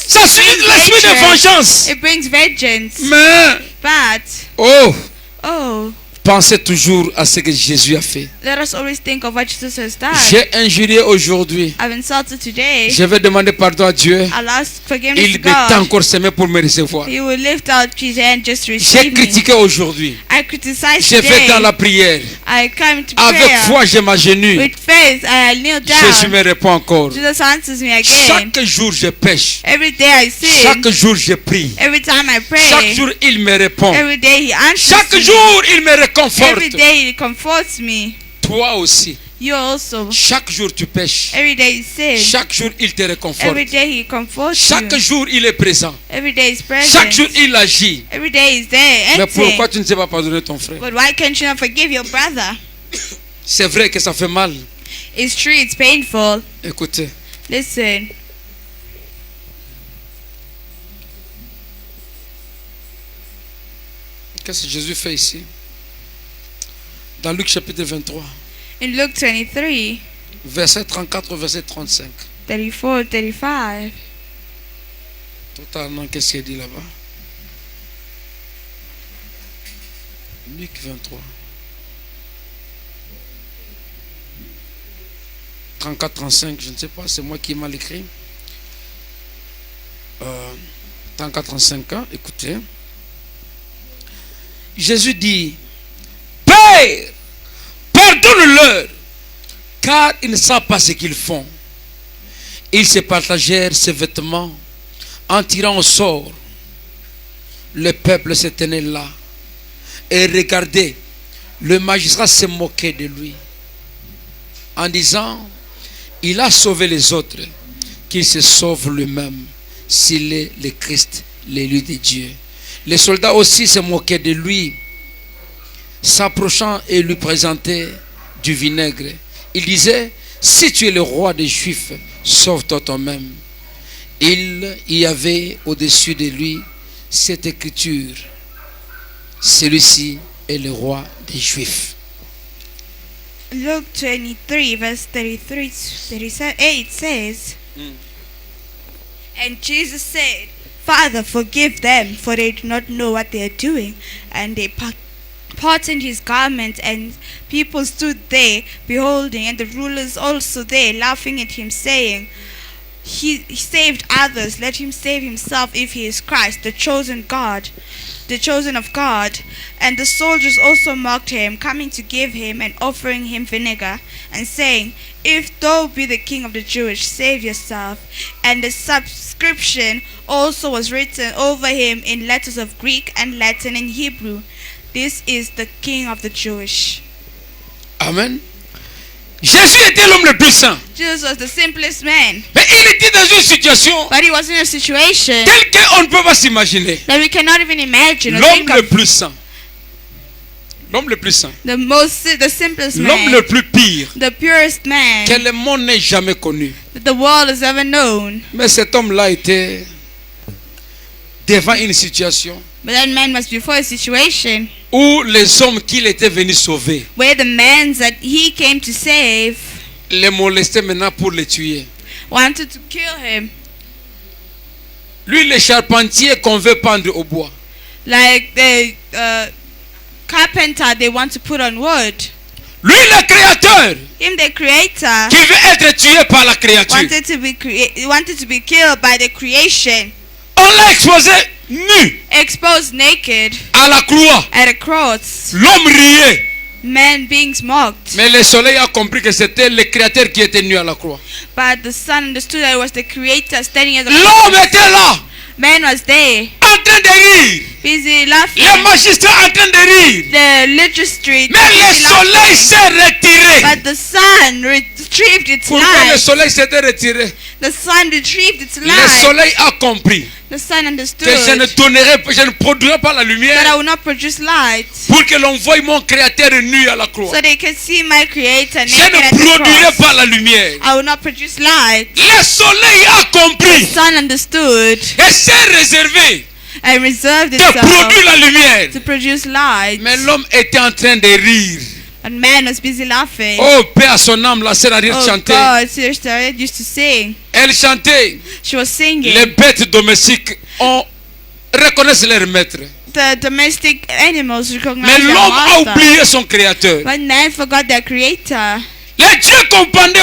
Ça suscite l'esprit de vengeance.
It brings vengeance.
Mais,
But, oh,
pensez toujours à ce que Jésus a fait.
let us always think of what Jesus has done.
J'ai injurié aujourd'hui.
I've insulted today.
Je vais demander pardon à Dieu.
I'll ask forgiveness
Il
to
m'est
God.
encore semé pour me recevoir.
He will lift out his hand just to
J'ai
receive me.
critiqué aujourd'hui.
I criticize
J'ai fait
today.
dans la prière.
I come to
Avec
prayer.
foi, je m'agenouille.
With faith, I kneel
Jésus
down.
me répond encore.
Jesus answers me again.
Chaque jour, je pêche.
Every day I sin.
Chaque jour, je prie.
Every time I
Chaque
pray.
jour, il me répond.
Every day he answers
Chaque
me.
jour, il me réconforte.
Every day he comforts me.
Toi aussi.
You also.
Chaque jour, tu pêches.
Every day you sin.
Chaque jour, il te réconforte.
Every day he comforts
Chaque
you.
jour, il est présent.
Every day he's present.
Chaque jour, il agit.
Every day he's there.
Mais
Acting.
pourquoi tu ne sais pas pardonner ton frère?
But why can't you not forgive your brother?
C'est vrai que ça fait mal.
It's true, it's painful.
Écoutez,
Listen.
qu'est-ce que Jésus fait ici? Dans Luc chapitre 23,
In Luke 23,
verset 34 au verset 35.
34, 35.
Totalement, qu'est-ce qu'il dit là-bas? Luc 23. 34, 35, je ne sais pas, c'est moi qui ai mal écrit. 34, 35 ans, écoutez. Jésus dit, Père, pardonne-leur, car ils ne savent pas ce qu'ils font. Ils se partagèrent ses vêtements en tirant au sort. Le peuple se tenait là et regardait. Le magistrat se moquait de lui en disant, il a sauvé les autres, qu'il se sauve lui-même s'il est le Christ, l'élu de Dieu. Les soldats aussi se moquaient de lui, s'approchant et lui présentaient du vinaigre. Il disait, si tu es le roi des Juifs, sauve-toi toi-même. Il y avait au-dessus de lui cette écriture, celui-ci est le roi des Juifs.
Luke 23, verse 33, 38 says, And Jesus said, Father, forgive them, for they do not know what they are doing. And they parted his garment, and people stood there beholding, and the rulers also there laughing at him, saying, He saved others, let him save himself if he is Christ, the chosen of God. And the soldiers also mocked him, coming to give him and offering him vinegar, and saying, If thou be the king of the Jews, save yourself. And the subscription also was written over him in letters of Greek and Latin and Hebrew, 'This is the king of the Jewish.
Amen. Jésus était l'homme le plus saint.
Jesus was the simplest man.
Mais il était dans une situation
But he was in a situation
telle qu'on ne peut pas s'imaginer.
that we cannot even imagine or
L'homme
think
le
of.
plus saint. L'homme le plus saint.
The simplest
L'homme
man.
le plus pire
The purest man
que le monde n'ait jamais connu.
that the world has ever known.
Mais cet homme-là était devant une situation
But that man was before a situation
où les hommes qu'il était venu sauver
where the men that he came to save
les molestaient maintenant pour les tuer.
wanted to kill him.
Lui, le charpentier qu'on veut pendre au bois.
Like the carpenter they want to put on wood.
Lui, le créateur,
Him, the creator,
qui veut être tué par la créature.
wanted to be killed by the creation.
On l'a exposé nu
Exposed naked
à la croix.
at a cross.
L'homme riait.
Men being mocked.
Mais le soleil a compris que c'était le créateur qui était nu à la croix.
But the sun understood that it was the creator standing as a
L'homme
cross.
était là,
Man was there,
en train de rire.
busy laughing.
Les magistrats en train de rire.
The legislature
Mais le
busy
soleil
laughing.
s'est retiré.
But the sun retrieved its
Pourquoi le
light.
soleil s'était retiré?
The sun retrieved its
Le
light.
soleil a compris
The sun
que
understood
je ne produirai pas la
that I
lumière
will not produce light,
pour que l'on voie mon créateur nu à la croix.
so they can see my creator
Je
naked at
ne
the
produirai
cross.
pas la lumière.
I will not produce light.
Le soleil a compris
Sun understood
et s'est réservé
and reserved
de
itself
produire la lumière.
to produce light.
Mais l'homme était en train de rire.
And man was busy laughing.
Oh, paix à son âme, la sœur Ariel
Oh
chantait.
God, Sister used to sing.
Elle chantait.
She was singing.
Les bêtes domestiques reconnaissent leur maître.
The domestic animals
Mais
recognize their
l'homme a
master.
oublié son créateur.
But man forgot their creator.
Les dieux qu'on pendait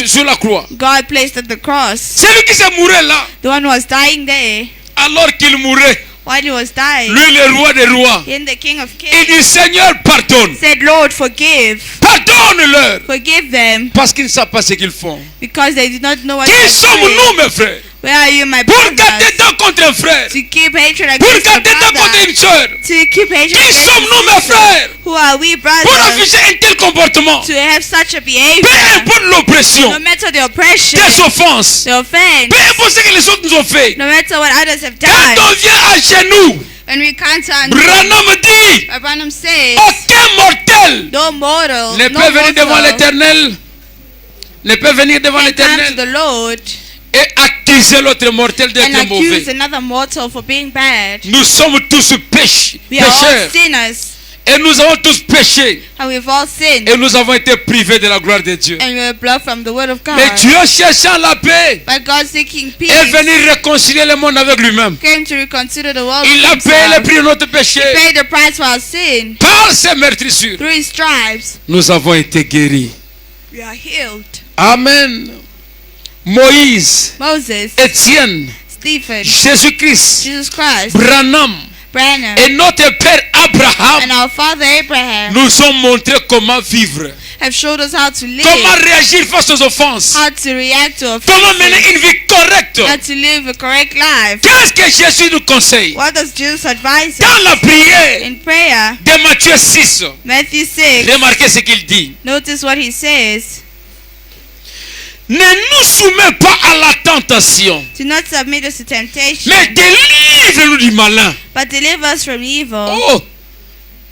sur la croix.
God placed at the cross.
Celui qui s'est mouru là,
The one who was dying there.
alors qu'il mourait,
While he was dying,
lui le roi des rois,
in the King of
il
Kings
dit Seigneur, pardonne.
said, Lord, forgive.
Pardonne-leur.
Forgive them,
Parce qu'ils ne savent pas ce qu'ils font.
because they did not know what
Qui
they are
sommes-nous,
doing.
mes frères?
Where are you, my
Pour garder
brothers?
tant contre un frère.
To keep hatred
Pour
against a
garder tant contre
brother.
une soeur.
To keep hatred
Qui
against a
sommes-nous, mes
sister.
frères?
Who are we,
Pour
brothers?
afficher un tel comportement.
To have such a
Peu
behavior.
importe l'oppression,
No matter the oppression,
des offenses,
the offense,
peu importe ce que les autres nous ont fait.
no matter what others have
Quand
done,
on vient à genoux,
and we can't undo.
Branham dit
Abraham says,
aucun mortel
no mortal,
ne
no
peut venir devant
mortal
l'éternel, ne peut venir devant
can come to
l'éternel
the Lord
et accuser l'autre mortel
and
d'être
accuse
mauvais.
another mortal for being bad.
Nous sommes tous
We are all
pécheurs
sinners,
et nous avons tous péché
and we've all sinned,
et nous avons été privés de la gloire de Dieu.
and we are blocked from the word of God.
Mais Dieu cherchant la paix
But God seeking peace
est venu réconcilier le monde avec lui-même.
came to reconsider the world
Il a
with
payé le
himself.
prix de notre péché.
Paid the price for our sin.
Par ses meurtrissures,
Through his stripes,
nous avons été guéris.
we are healed.
Amen. Moïse,
Moses,
Étienne,
Stephen,
Jésus-Christ,
Jesus Christ,
Branham
Branham,
et notre père Abraham
and our father Abraham
nous ont montré comment vivre,
have showed us how to live,
comment réagir face aux offenses,
how to react to
comment
offenses,
mener une vie correcte.
how to live a correct life.
Qu'est-ce que Jésus nous conseille?
What does Jesus advise us?
Dans la prière
In prayer,
de Matthieu 6,
Matthew 6,
remarquez ce qu'il dit.
notice what he says.
Ne nous soumets pas à la tentation,
Do not submit us to temptation,
mais délivre-nous du malin.
but deliver us from evil.
Oh,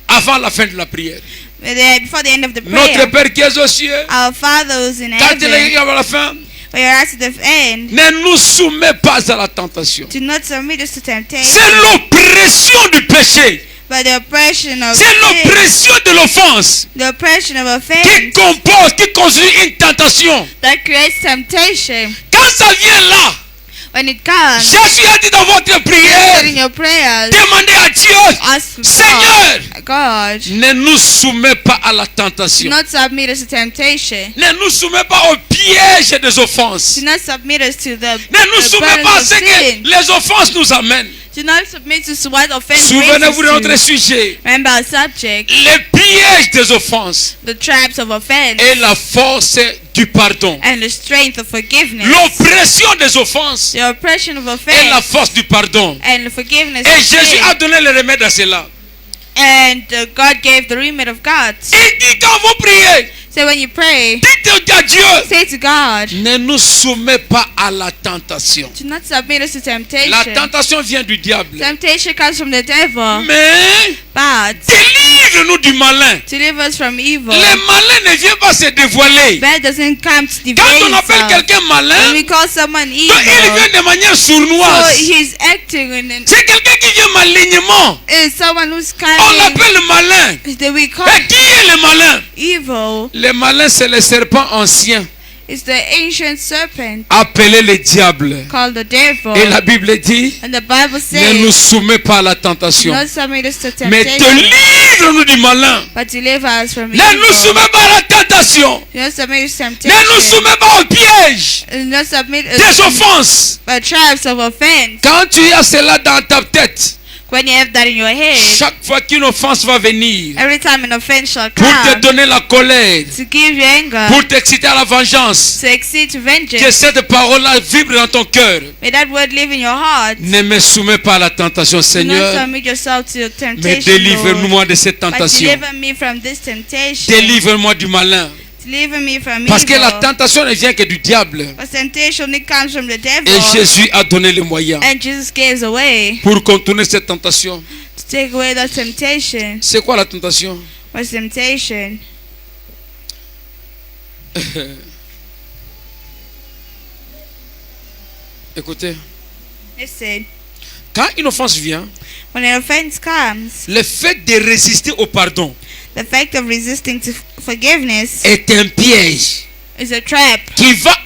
avant la fin de la prière.
Before the end of the
Notre
prayer,
Père qui est aux cieux,
our Father who's in
quand il
heaven,
est à la fin,
when you're at the end,
ne nous soumets pas à la tentation.
do not submit us to temptation,
C'est l'oppression du péché.
but the oppression of
C'est
sin,
l'oppression de l'offense
the oppression of
qui
offense
compose, qui constitue une tentation.
that creates temptation.
Quand ça vient là,
When it comes,
Jésus a dit dans votre
in
prière,
your prayers,
demandez à Dieu,
ask
Seigneur,
God,
ne nous soumets pas à la
do
tentation.
not submit us to temptation.
Ne nous soumets pas au piège des offenses.
Do not submit us to the
Ne nous soumets
burdens
pas à
of
ce que
sin.
les offenses nous amènent.
Do not submit us to what offense
Souvenez-vous de
brings
notre
us to.
sujet.
Remember our subject,
Les pièges des offenses
the traps of offense
et la force du pardon.
and the strength of forgiveness.
L'oppression des offenses
The oppression of
et la
offense
force du pardon.
and the forgiveness
Et
of
Jésus
sin.
a donné le remède à cela.
And God gave the remedy of God.
Il dit quand vous priez,
Says So when you pray,
dites à Dieu,
say to God,
ne nous soumets pas à la tentation.
do not submit us to
La
temptation.
tentation vient du diable.
Temptation comes from the devil,
Mais
but
délivre-nous du malin.
deliver us from evil.
Le malin ne vient pas se dévoiler.
Bad doesn't come to
Quand
devour
on appelle
himself.
quelqu'un malin,
When we call someone
donc il
evil,
vient de manière
so
sournoise.
he's acting in an,
C'est quelqu'un qui vient malignement.
is someone who's
On
coming
l'appelle malin.
that we call
Et qui est le malin?
evil.
Le malin, c'est le serpent ancien,
It's the ancient serpent
appelé le diable.
called the devil.
Et la Bible dit,
And the Bible
ne nous
says,
soumets pas à la
do
tentation,
not submit us to
mais
temptation,
délivre-nous du malin.
but deliver us from
Ne nous
evil.
soumets pas à la tentation.
Do not submit us to
Ne nous
temptation.
soumets pas au piège
Do not submit us
des offenses.
to traps of offense.
Quand tu as cela dans ta tête,
When you have that in your head,
chaque fois qu'une offense va venir,
every time an offense shall
pour te
come,
donner la colère,
to give you anger,
pour t'exciter à la vengeance,
to exceed to
que
vengeance,
cette parole-là vibre dans ton cœur.
may that word live in your heart.
Ne me soumets pas à la tentation,
Do not
Seigneur,
submit yourself to
mais
temptation, Lord,
délivre-moi de cette
but
tentation.
deliver me from this temptation.
Délivre-moi du malin.
Deliver me from
Parce que la
evil.
tentation ne vient que du diable.
But temptation it comes from the devil.
Et Jésus a donné les moyens
And Jesus gives away
pour contourner cette tentation.
to take away that temptation.
C'est quoi la tentation?
What's temptation?
Écoutez,
Listen,
quand une offense vient,
when an offense comes,
le fait de résister au pardon
the fact of resisting to forgiveness
est un piège
is a trap
qui va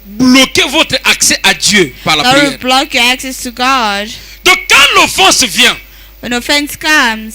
bloquer votre accès à Dieu par la
that will
prière.
block your access to God.
Donc quand l'offense vient,
When offense comes,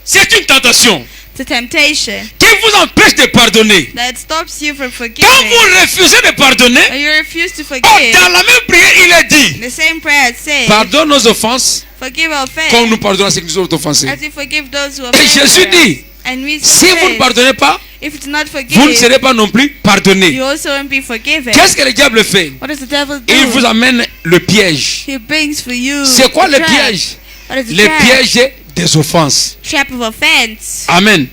c'est une tentation
it's a temptation
qui vous empêche de pardonner.
that stops you from
Quand
forgiving.
vous refusez de pardonner,
When you refuse to
oh,
forgive,
dans la même prière, il est dit,
the same prayer says,
pardonne nos offenses
forgive our
comme
offense
nous pardonnons à ceux qui nous ont offensés.
as we forgive those who
Et
offend
Jésus
us.
dit,
And we
si vous ne
say,
pardonnez pas,
if you do not
vous ne
forgive,
serez pas non plus pardonné.
you also won't be forgiven.
Qu'est-ce que le diable fait?
What does the devil do?
Il vous amène le piège.
He brings for you
C'est quoi
a
le
trap.
piège?
What is the
Le
trap?
piège des offenses.
Trap of offense.
Amen.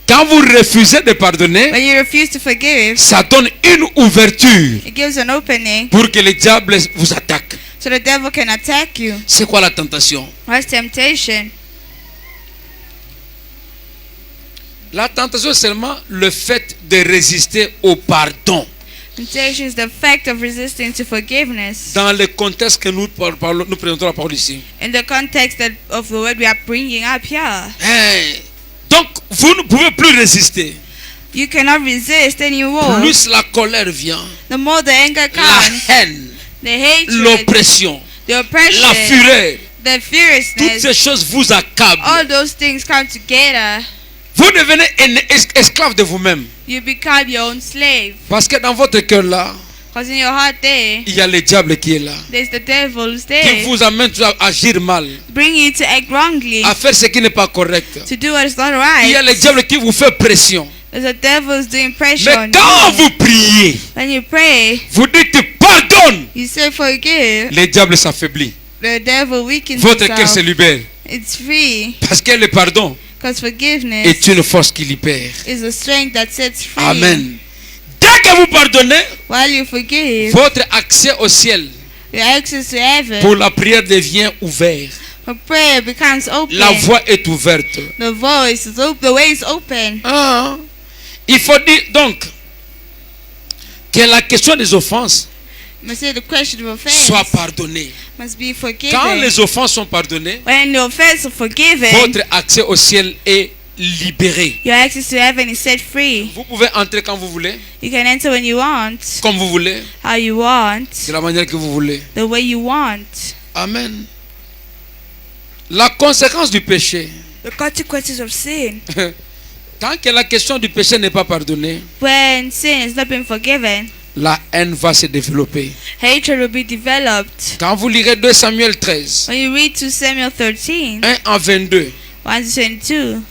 Quand vous refusez de pardonner,
When you refuse to forgive,
ça donne une ouverture
it gives an opening
pour que le diable vous attaque.
so the devil can attack you.
C'est quoi la tentation?
What's temptation?
La tentation est seulement le fait de résister au pardon.
Temptation is the fact of resisting to forgiveness.
Dans le contexte que nous présentons la parole ici.
In the context of the word we are bringing up here,
Hey. Donc, vous ne pouvez plus résister.
you cannot resist anymore.
Plus la colère vient,
The more the anger
la
comes,
haine,
the hatred,
l'oppression,
the oppression,
la fureur,
the
toutes
fierceness,
ces choses vous accablent.
all those things come together.
Vous devenez esclave de vous-même.
You become your own slave.
Parce que dans votre cœur là,
Because in your heart there,
il y a le diable qui est là.
there's the devil who's
Qui
there,
vous amène à agir mal,
bring you to act wrongly,
à faire ce qui n'est pas correct.
to do what is not
Il y a
right.
le diable qui vous fait pression.
There's a devil who's doing pressure
Mais
on
quand
you.
vous priez,
When you pray,
vous dites pardonne,
you say forgive.
le diable s'affaiblit.
The devil weakens
Votre cœur se
himself.
libère.
It's free.
Parce que le pardon
Because forgiveness
est une force qui libère.
is a strength that sets free.
Amen. Dès que vous pardonnez,
While you forgive,
votre accès au ciel
your access to heaven,
pour la prière devient ouvert.
for prayer becomes open.
La voie est ouverte.
The voice is open. The way is open.
Ah. Il faut dire donc que la question des offenses
You must say the question of offense
soit pardonnée.
must be forgiven.
Quand les offenses sont pardonnées,
When the offense is forgiven,
votre accès au ciel est libéré.
your access to heaven is set free.
Vous pouvez entrer quand vous voulez,
You can enter when you want,
comme vous voulez,
how you want,
de la manière que vous voulez.
the way you want.
Amen. La conséquence du péché,
The consequences of sin.
tant que la question du péché n'est pas pardonnée,
When sin has not been forgiven,
la haine va se développer.
hatred will be developed.
Quand vous lirez 2 Samuel 13,
When you read 2 Samuel 13,
1 en 22,
1 to 22,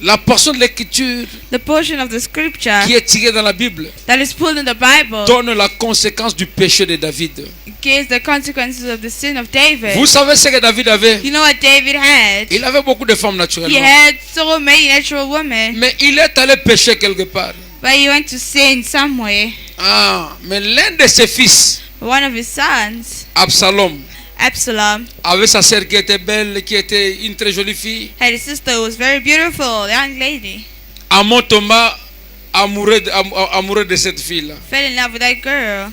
La portion de l'écriture
The portion of the scripture
qui est tirée dans la Bible
that is pulled in the Bible
donne la conséquence du péché de David.
gives the consequences of the sin of David.
Vous savez ce que David avait?
You know what David had?
Il avait beaucoup de femmes
He
naturellement.
had so many natural women,
Mais il est allé pécher quelque part.
but he went to sin somewhere.
Ah, mais l'un de ses fils,
One of his sons,
Absalom,
Absalom,
avait sa sœur qui était belle, qui était une très jolie fille.
had a sister who was very beautiful, young lady.
Amon tomba amoureux de cette fille-là.
Fell in love with that girl.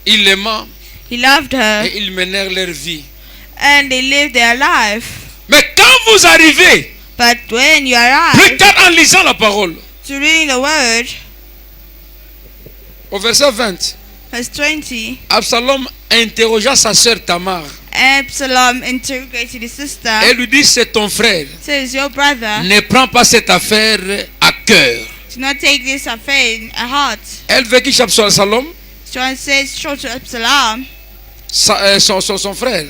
Il l'aima
He loved her,
et ils menèrent leur vie.
and they lived their life.
Mais quand vous arrivez,
But when you
plus
arrive
tard en lisant la parole,
to reading the word,
au verset 20,
verse 20,
Absalom interrogea sa sœur Tamar
Absalom interrogated his sister.
et lui dit, c'est ton frère.
Says, your brother,
Ne prends pas cette affaire à cœur.
do not take this affair in a heart.
Elle vécut chez Absalom,
John says, show to Absalom,
son frère.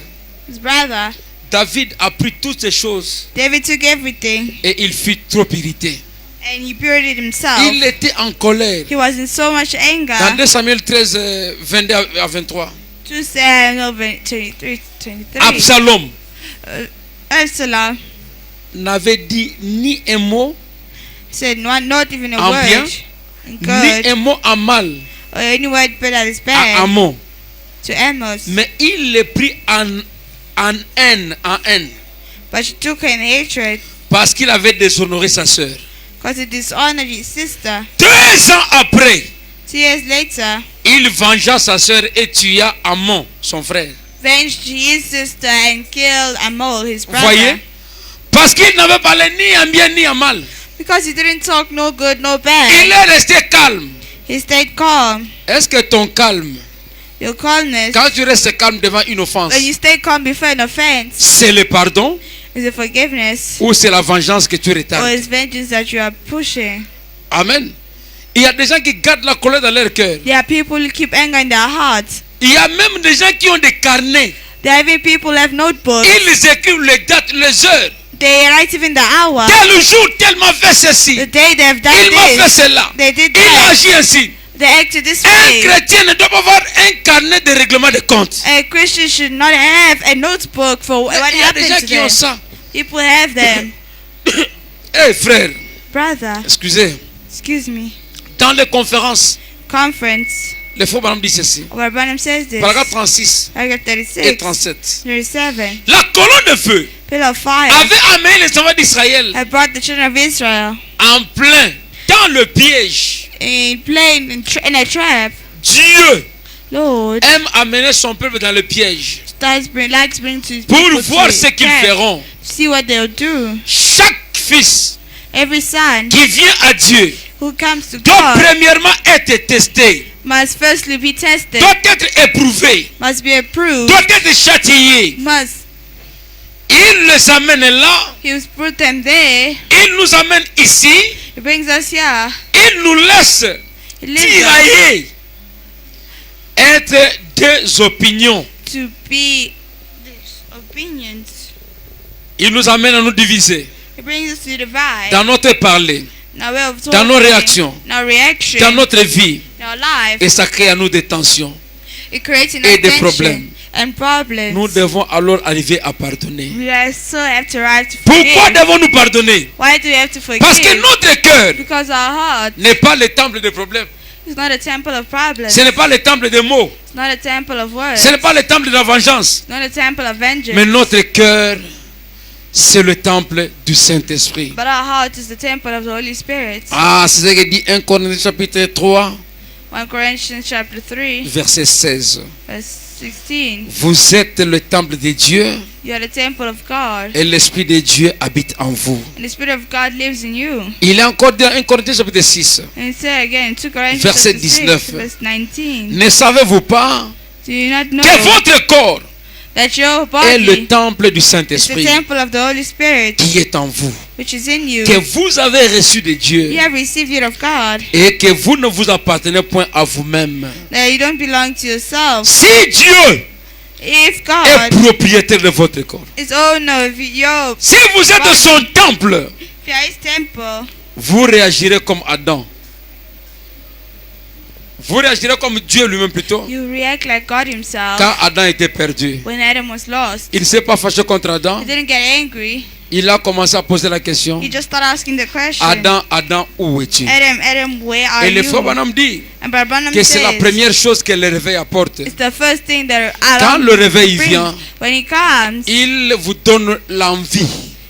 his brother.
David a pris toutes ces choses
David took everything
et il fut trop irrité.
and he buried himself.
Il était en colère.
He was in so much anger.
Dans 2 Samuel 13, 22 à 23.
2 Samuel 23.
Absalom
Absalom
n'avait dit ni un mot
said not even a
en bien,
word in
ni
good
un mot en mal
or any word but that is
à
bad
Amon.
to Amos.
Mais il le prit en haine,
But she took her in hatred
parce qu'il avait déshonoré sa sœur.
because he dishonored his sister.
2 ans après,
2 years later,
il vengea sa sœur et tua Amon, son frère.
avenged his sister and killed Amol, his
Vous
brother.
voyez? Parce qu'il n'avait parlé ni en bien ni en mal.
Because he didn't talk no good, no
Il
bad.
est resté calme.
He stayed calm.
Est-ce que ton calme,
Your calmness,
quand tu restes calme devant une offense,
when you stay calm before an offense,
c'est le pardon
is it forgiveness
ou c'est la vengeance que tu
or
retardes?
is vengeance that you are pushing?
Amen. Il y a des gens qui gardent la colère dans leur cœur.
There are people who keep anger in their hearts.
Il y a même des gens qui ont des carnets.
There are even people who have notebooks.
Ils écrivent les dates, les heures.
They write even the hour,
Tel jour, tel m'a fait ceci.
the day they have done
Il m'a fait
this.
cela.
They did
Il a
that.
agi ainsi.
They acted this
Un
way.
chrétien ne doit pas avoir un carnet de règlement de compte.
A Christian should not have a notebook for what
Il y a des gens
happened to
qui ont
them.
ça.
People have them.
Eh frère,
Brother,
excusez.
excuse me.
Dans les conférences,
Conference,
le frère Branham dit ceci.
where Branham says this.
Paragraphe 36
Paragraph
et
36,
37.
37.
La colonne de feu
Pillar of fire
avait amené les enfants d'Israël
had brought the children of Israel
en plein dans le piège.
in plain in a trap.
Dieu
Lord
aime amener son peuple dans le piège
likes bring to
pour
people
voir
to
ce qu'ils
trap,
feront.
see what they'll do.
Chaque fils
Every son
qui vient à Dieu
who comes to
doit
God
premièrement être testé,
must firstly be tested,
doit être éprouvé,
must be approved,
doit être châtié.
must
Il les amène là,
he was put them there.
il nous amène ici,
He brings us here.
il nous laisse
He leaves us
tirailler, être deux opinions.
to be these opinions.
Il nous amène à nous diviser
He brings us to divide.
dans notre parler,
Now way of
dans nos
talking,
réactions,
our reaction,
dans notre vie,
in our life.
et ça crée à nous des tensions.
It creates an
et des
attention
problèmes.
and problems.
Nous devons alors arriver à pardonner.
We also have to right to
Pourquoi
forgive.
devons-nous pardonner?
Why do we have to forgive?
Parce que notre cœur
Because our heart
n'est pas le temple des problèmes.
is not a temple of problems.
Ce n'est pas le temple des mots.
It's not a temple of words.
Ce n'est pas le temple de la vengeance.
It's not a temple of vengeance.
Mais notre cœur, c'est le temple du Saint-Esprit.
But our heart is the temple of the Holy Spirit.
Ah, c'est ce que dit 1 Corinthiens chapitre 3,
1 Corinthians chapter 3,
verset 16.
verse 16.
Vous êtes le temple de Dieu
You are the temple of God.
et l'Esprit de Dieu habite en vous.
And the Spirit of God lives in you.
Il est encore dans 1 Corinthiens chapitre 6.
And it says again, 2 Corinthians
Verset
chapter 6,
19.
verse 19.
Ne savez-vous pas
Do you not know
que votre corps
that your
est le
body
temple du
is the
Saint-Esprit
temple of the Holy Spirit
qui est en vous,
which is in you?
que vous avez reçu de Dieu
You have received it of God,
et que vous ne vous appartenez point à vous-même.
that you don't belong to yourself.
Si Dieu
If
est
God
propriétaire de votre corps,
is owner of your,
si vous êtes son temple,
If you are his temple,
vous réagirez comme Adam. Vous réagirez comme Dieu lui-même plutôt.
you react like God himself.
Quand Adam était perdu,
When Adam was lost,
il ne s'est pas fâché contre Adam.
he didn't get angry.
Il a commencé à poser la question.
He just started asking the question.
Adam, Adam, où es-tu?
Adam, where are
Et le
you?
frère Branham dit
And Brother Branham
que c'est la
says,
première chose que le réveil apporte.
it's the first thing that
Quand
Adam
le réveil
brings.
vient,
When he comes,
il vous donne l'envie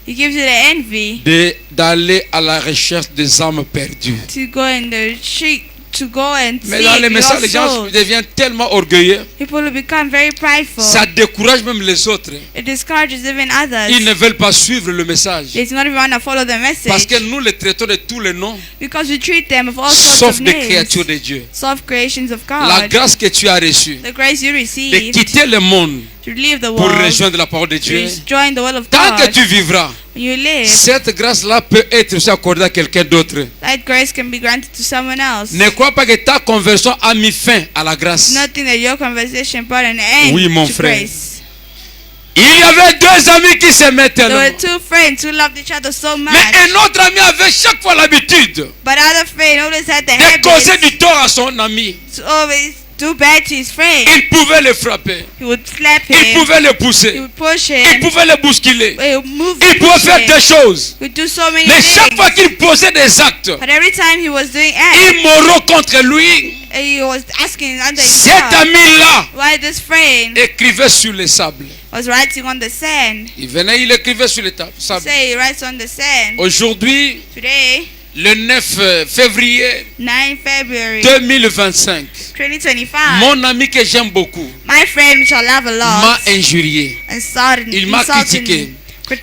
he gives you the envy
d'aller à la recherche des âmes perdues.
to go in the street, to go and
Mais dans les
seek
messages,
your
les gens
souls.
deviennent tellement orgueilleux.
People will become very prideful.
Ça décourage même les autres.
It discourages even others.
Ils ne veulent pas suivre le message.
They do not even want to follow the
Parce
message
que nous les traitons de tous les noms,
because we treat them of all sorts
sauf
of
des
names,
créatures de Dieu.
soft creations of
La
God.
grâce que tu as reçue
The grace you
de
received
quitter le monde
to leave the
pour
world,
rejoindre la parole de
to
Dieu.
join the will of
Tant que
God.
tu vivras,
When you live,
cette grâce-là peut être aussi accordée à quelqu'un d'autre.
that grace can be granted to someone else.
Ne crois pas que ta conversion a mis fin à la grâce.
Nothing that your conversation brought an end
Oui, mon
to
frère.
grace.
Il y avait deux amis qui s'aimaient
There
tellement.
were two friends who loved each other so much,
Mais un autre ami avait chaque fois l'habitude
but other friend always had the
de causer
habit
du tort à son ami.
to always do bad to his friend.
Il pouvait le frapper.
He would slap
Il
him.
pouvait le
He
pousser.
would push
Il
him.
pouvait le bousculer.
He would move.
Il pouvait
push
faire
him.
des choses.
He would do so many
Mais chaque
things.
fois qu'il posait des actes
But every time he was doing acts,
immoraux contre lui,
he was asking under
cet
himself
ami-là
why this friend
écrivait sur les sables.
was writing on the sand.
Il venait, il écrivait sur les sables.
Say he writes on the sand.
Aujourd'hui,
Today,
le 9 février
9 February
2025,
2025,
mon ami que j'aime beaucoup
my friend which I love a
m'a
lot
injurié.
insulted
Il m'a
insulted
critiqué.
me,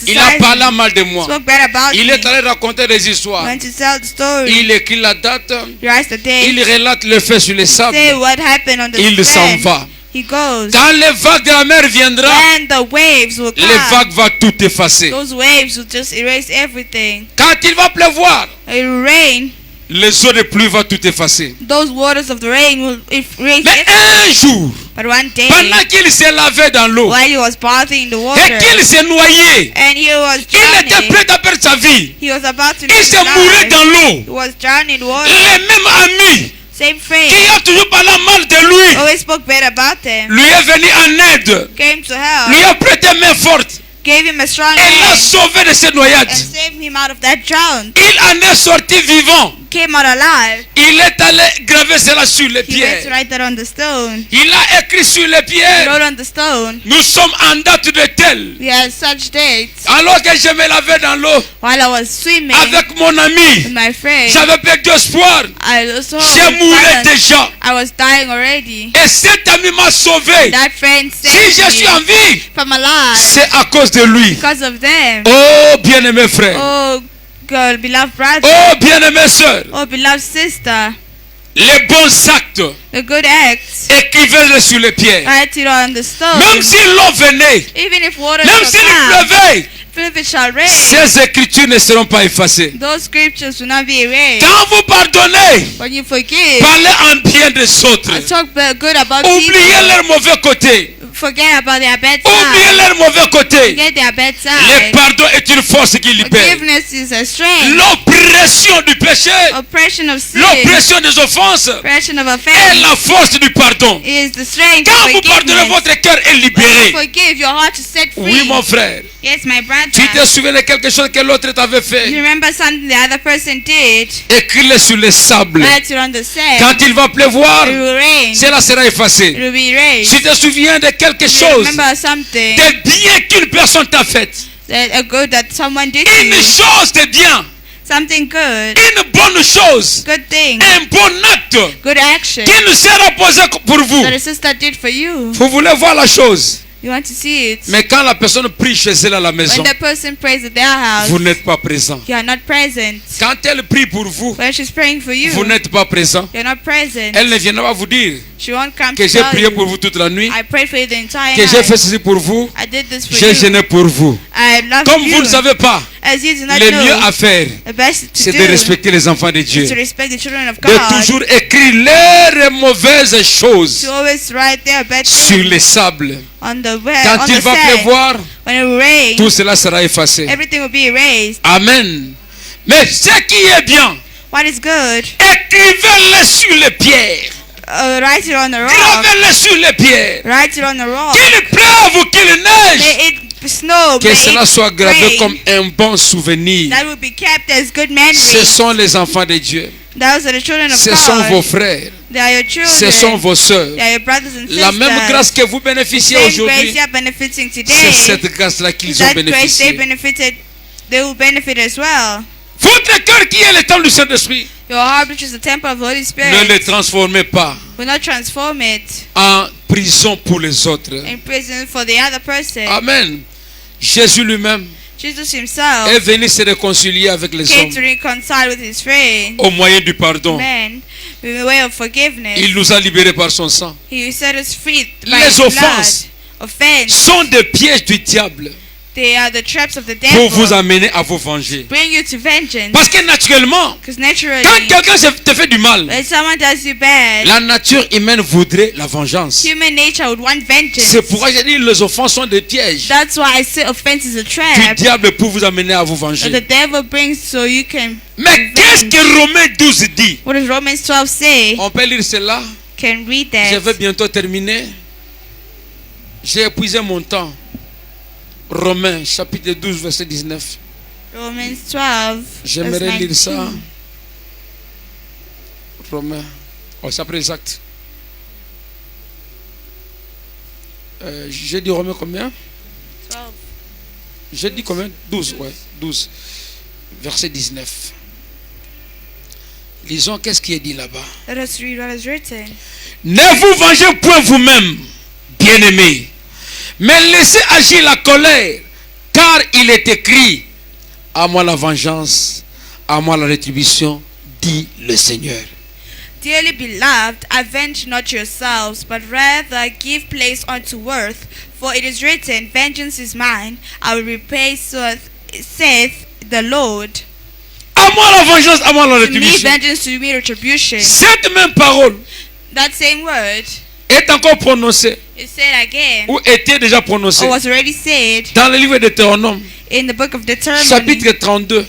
Il a
criticized
parlé
me,
mal de moi.
spoke bad about
Il
me,
est allé raconter des histoires.
went to tell the story.
Il écrit la date.
He writes the date.
Il relate le fait sur les sables.
Say what happened on the
Il s'en
sand.
va.
He goes.
Quand les vagues de la mer viendront,
When the waves will
les
come,
vagues vont tout effacer.
those waves will just erase everything.
Quand il va pleuvoir,
It will rain.
les eaux de pluie vont tout effacer.
Those waters of the rain will erase
Mais
everything.
un jour,
But one day,
pendant qu'il se lavait dans l'eau
while he was bathing in the
et
water,
qu'il se noyait,
and he was
il était
drowning,
prêt à perdre sa vie.
he was about to
Il
lose
se
his
mourait
life.
dans l'eau.
He was drowning in water.
Les mêmes amis
Same
qui
friend
ont toujours parlé mal de lui,
always spoke bad about him.
lui est venu en aide,
Came to
lui
help,
a prêté main forte
gave him a strong
et l'a
hand,
sauvé de cette noyade.
and saved him out of that drown.
Il en est sorti vivant.
Came out alive.
Il est allé graver cela sur les
He went to
pierres.
write that on the stone.
Il a écrit sur les
He
pierres.
wrote on the stone.
Nous sommes en date de tel.
We had such dates.
Alors que je me lavais dans l'eau
While I was swimming
avec mon ami,
with my friend,
j'avais perdu espoir.
I was so
Je mourais
balance.
déjà.
I was dying already.
Et cet ami m'a sauvé.
That friend
Si je
saved
suis
me
en vie,
from alive
c'est à cause de lui.
because of them.
Oh, bien-aimé frère.
Oh, God, beloved brother.
Oh, bien-aimé sœur.
Oh, beloved sister.
Les bons actes,
The good acts.
écrivez-les sur les pierres.
Write it on the stone.
Même si l'eau venait,
Even if water
même
shall
s'il
come,
pleuvait,
even if it shall rain,
ces écritures ne seront pas effacées.
those scriptures will not be erased.
Quand vous pardonnez,
When you forgive,
parlez en bien des autres.
talk good about
Oubliez
people.
leur mauvais côté.
Forget about their bad
Oubliez
side.
leur mauvais côté.
Forget their bad
Le
side.
pardon est une force qui libère.
Forgiveness is a strength.
L'oppression du péché,
Oppression of sin.
l'oppression des offenses
Oppression of
est
offense
la force du pardon.
is the strength
Quand
of
vous pardonnez,
forgiveness.
votre cœur est
When you
libéré.
forgive, your heart is set free.
Oui, mon frère.
Yes, my brother.
Tu te souviens de quelque chose que l'autre t'avait
You
fait?
remember something the other person did?
Écris-le sur les sables.
Write it on the sand.
Quand il va pleuvoir,
It will rain.
cela sera
It
effacé.
will be erased.
Si tu te souviens de quelque
You
chose,
remember something
de bien qu'une personne t'a fait,
a good that someone did to
une
you.
chose de bien,
Something good.
une bonne chose,
Good thing.
un bon acte
Good action
qui nous sera posé pour vous.
that a sister did for you.
Vous voulez voir la chose.
You want to see it.
Mais quand la personne prie chez elle à la maison,
When the person prays at their house,
vous n'êtes pas présent.
you are not present.
Quand elle prie pour vous,
When she's praying for you,
vous n'êtes pas présent.
you're not present.
Elle ne viendra pas vous dire
She won't come
que
to
j'ai
tell
prié pour
you.
vous toute la nuit,
I prayed for you the entire
que j'ai
night.
fait ceci pour vous,
I did this for
j'ai
you.
jeûné pour vous.
I love
Comme
you.
vous ne savez pas,
As you do not
le
know,
mieux à faire,
the best to
c'est
do
de respecter les enfants de
is
Dieu.
to respect the children of
De
God.
toujours écrire les mauvaises choses
To always write their bad
sur
things
les sables.
on the
Quand
on
il
the
va
sand.
pleuvoir,
When it will rain,
tout cela sera effacé.
everything will be erased.
Amen. Mais ce qui est bien,
what is good,
écrivez-le sur les pierres.
write it on the rock.
Gravez-le sur les pierres.
Write it on the rock.
Qu'il pleuve ou qu'il neige,
May it snow.
que
May
cela
it
soit gravé
rain.
comme un bon souvenir.
That will be kept as good
Ce
memories.
sont les enfants de Dieu.
Those are the children of
Ce sont vos
God.
frères.
They are your children.
Ce sont vos sœurs.
They are your brothers and sisters.
La même grâce que vous bénéficiez
Same grace
aujourd'hui,
they are benefiting
c'est
today.
cette grâce-là qu'ils ont
That grace they
bénéficié.
benefited, they will benefit as well.
Votre cœur qui est le temple du Saint-Esprit,
Your heart, which is the temple of the Holy
ne
Spirit,
le transformez pas
will not transform it
en prison pour les autres.
in prison for the other person.
Amen. Jésus lui-même
Jesus himself
est venu se réconcilier avec les
came to
hommes
reconcile with his friend,
au moyen du pardon.
men, with a way of forgiveness.
Il nous a libérés par son sang.
He set us free by
Les
his
offenses
blood. Offense,
sont des pièges du diable
they are the traps of the
pour vous
devil.
amener à vous venger.
Bring you to vengeance.
Parce que naturellement,
Because naturally,
quand quelqu'un te fait du mal,
when someone does you bad,
la nature humaine voudrait la vengeance.
human nature would want vengeance.
C'est pourquoi j'ai dit les offenses sont des pièges
That's why I say offense is a
du
trap
diable pour vous amener à vous
that the
venger.
devil brings so you can.
Mais qu'est-ce que Romains 12 dit?
What does Romans 12 say?
On peut lire cela.
Can read
Je vais
that.
bientôt terminer. J'ai épuisé mon temps. Romains chapitre 12 verset 19.
Romans 12.
J'aimerais
verse
lire ça.
19.
Romains. Oh, c'est après les actes. J'ai dit Romains combien?
12.
J'ai dit combien? 12, ouais, 12. Verset 19. Lisons qu'est-ce qui est dit là-bas.
Let us read what is written.
Ne vous vengez point vous-même, bien-aimés, mais laissez agir la colère, car il est écrit, à moi la vengeance, à moi la rétribution, dit le Seigneur.
Dearly beloved, avenge not yourselves, but rather give place unto wrath. For it is written, vengeance is mine, I will repay, saith the Lord.
À moi la vengeance, à moi la
To me
rétribution.
vengeance, to me retribution.
Cette même parole
That same word
est encore prononcée,
is said again,
ou était déjà prononcée,
or was already said
dans le livre de Deutéronome,
in the book of Deuteronomy,
chapitre 32,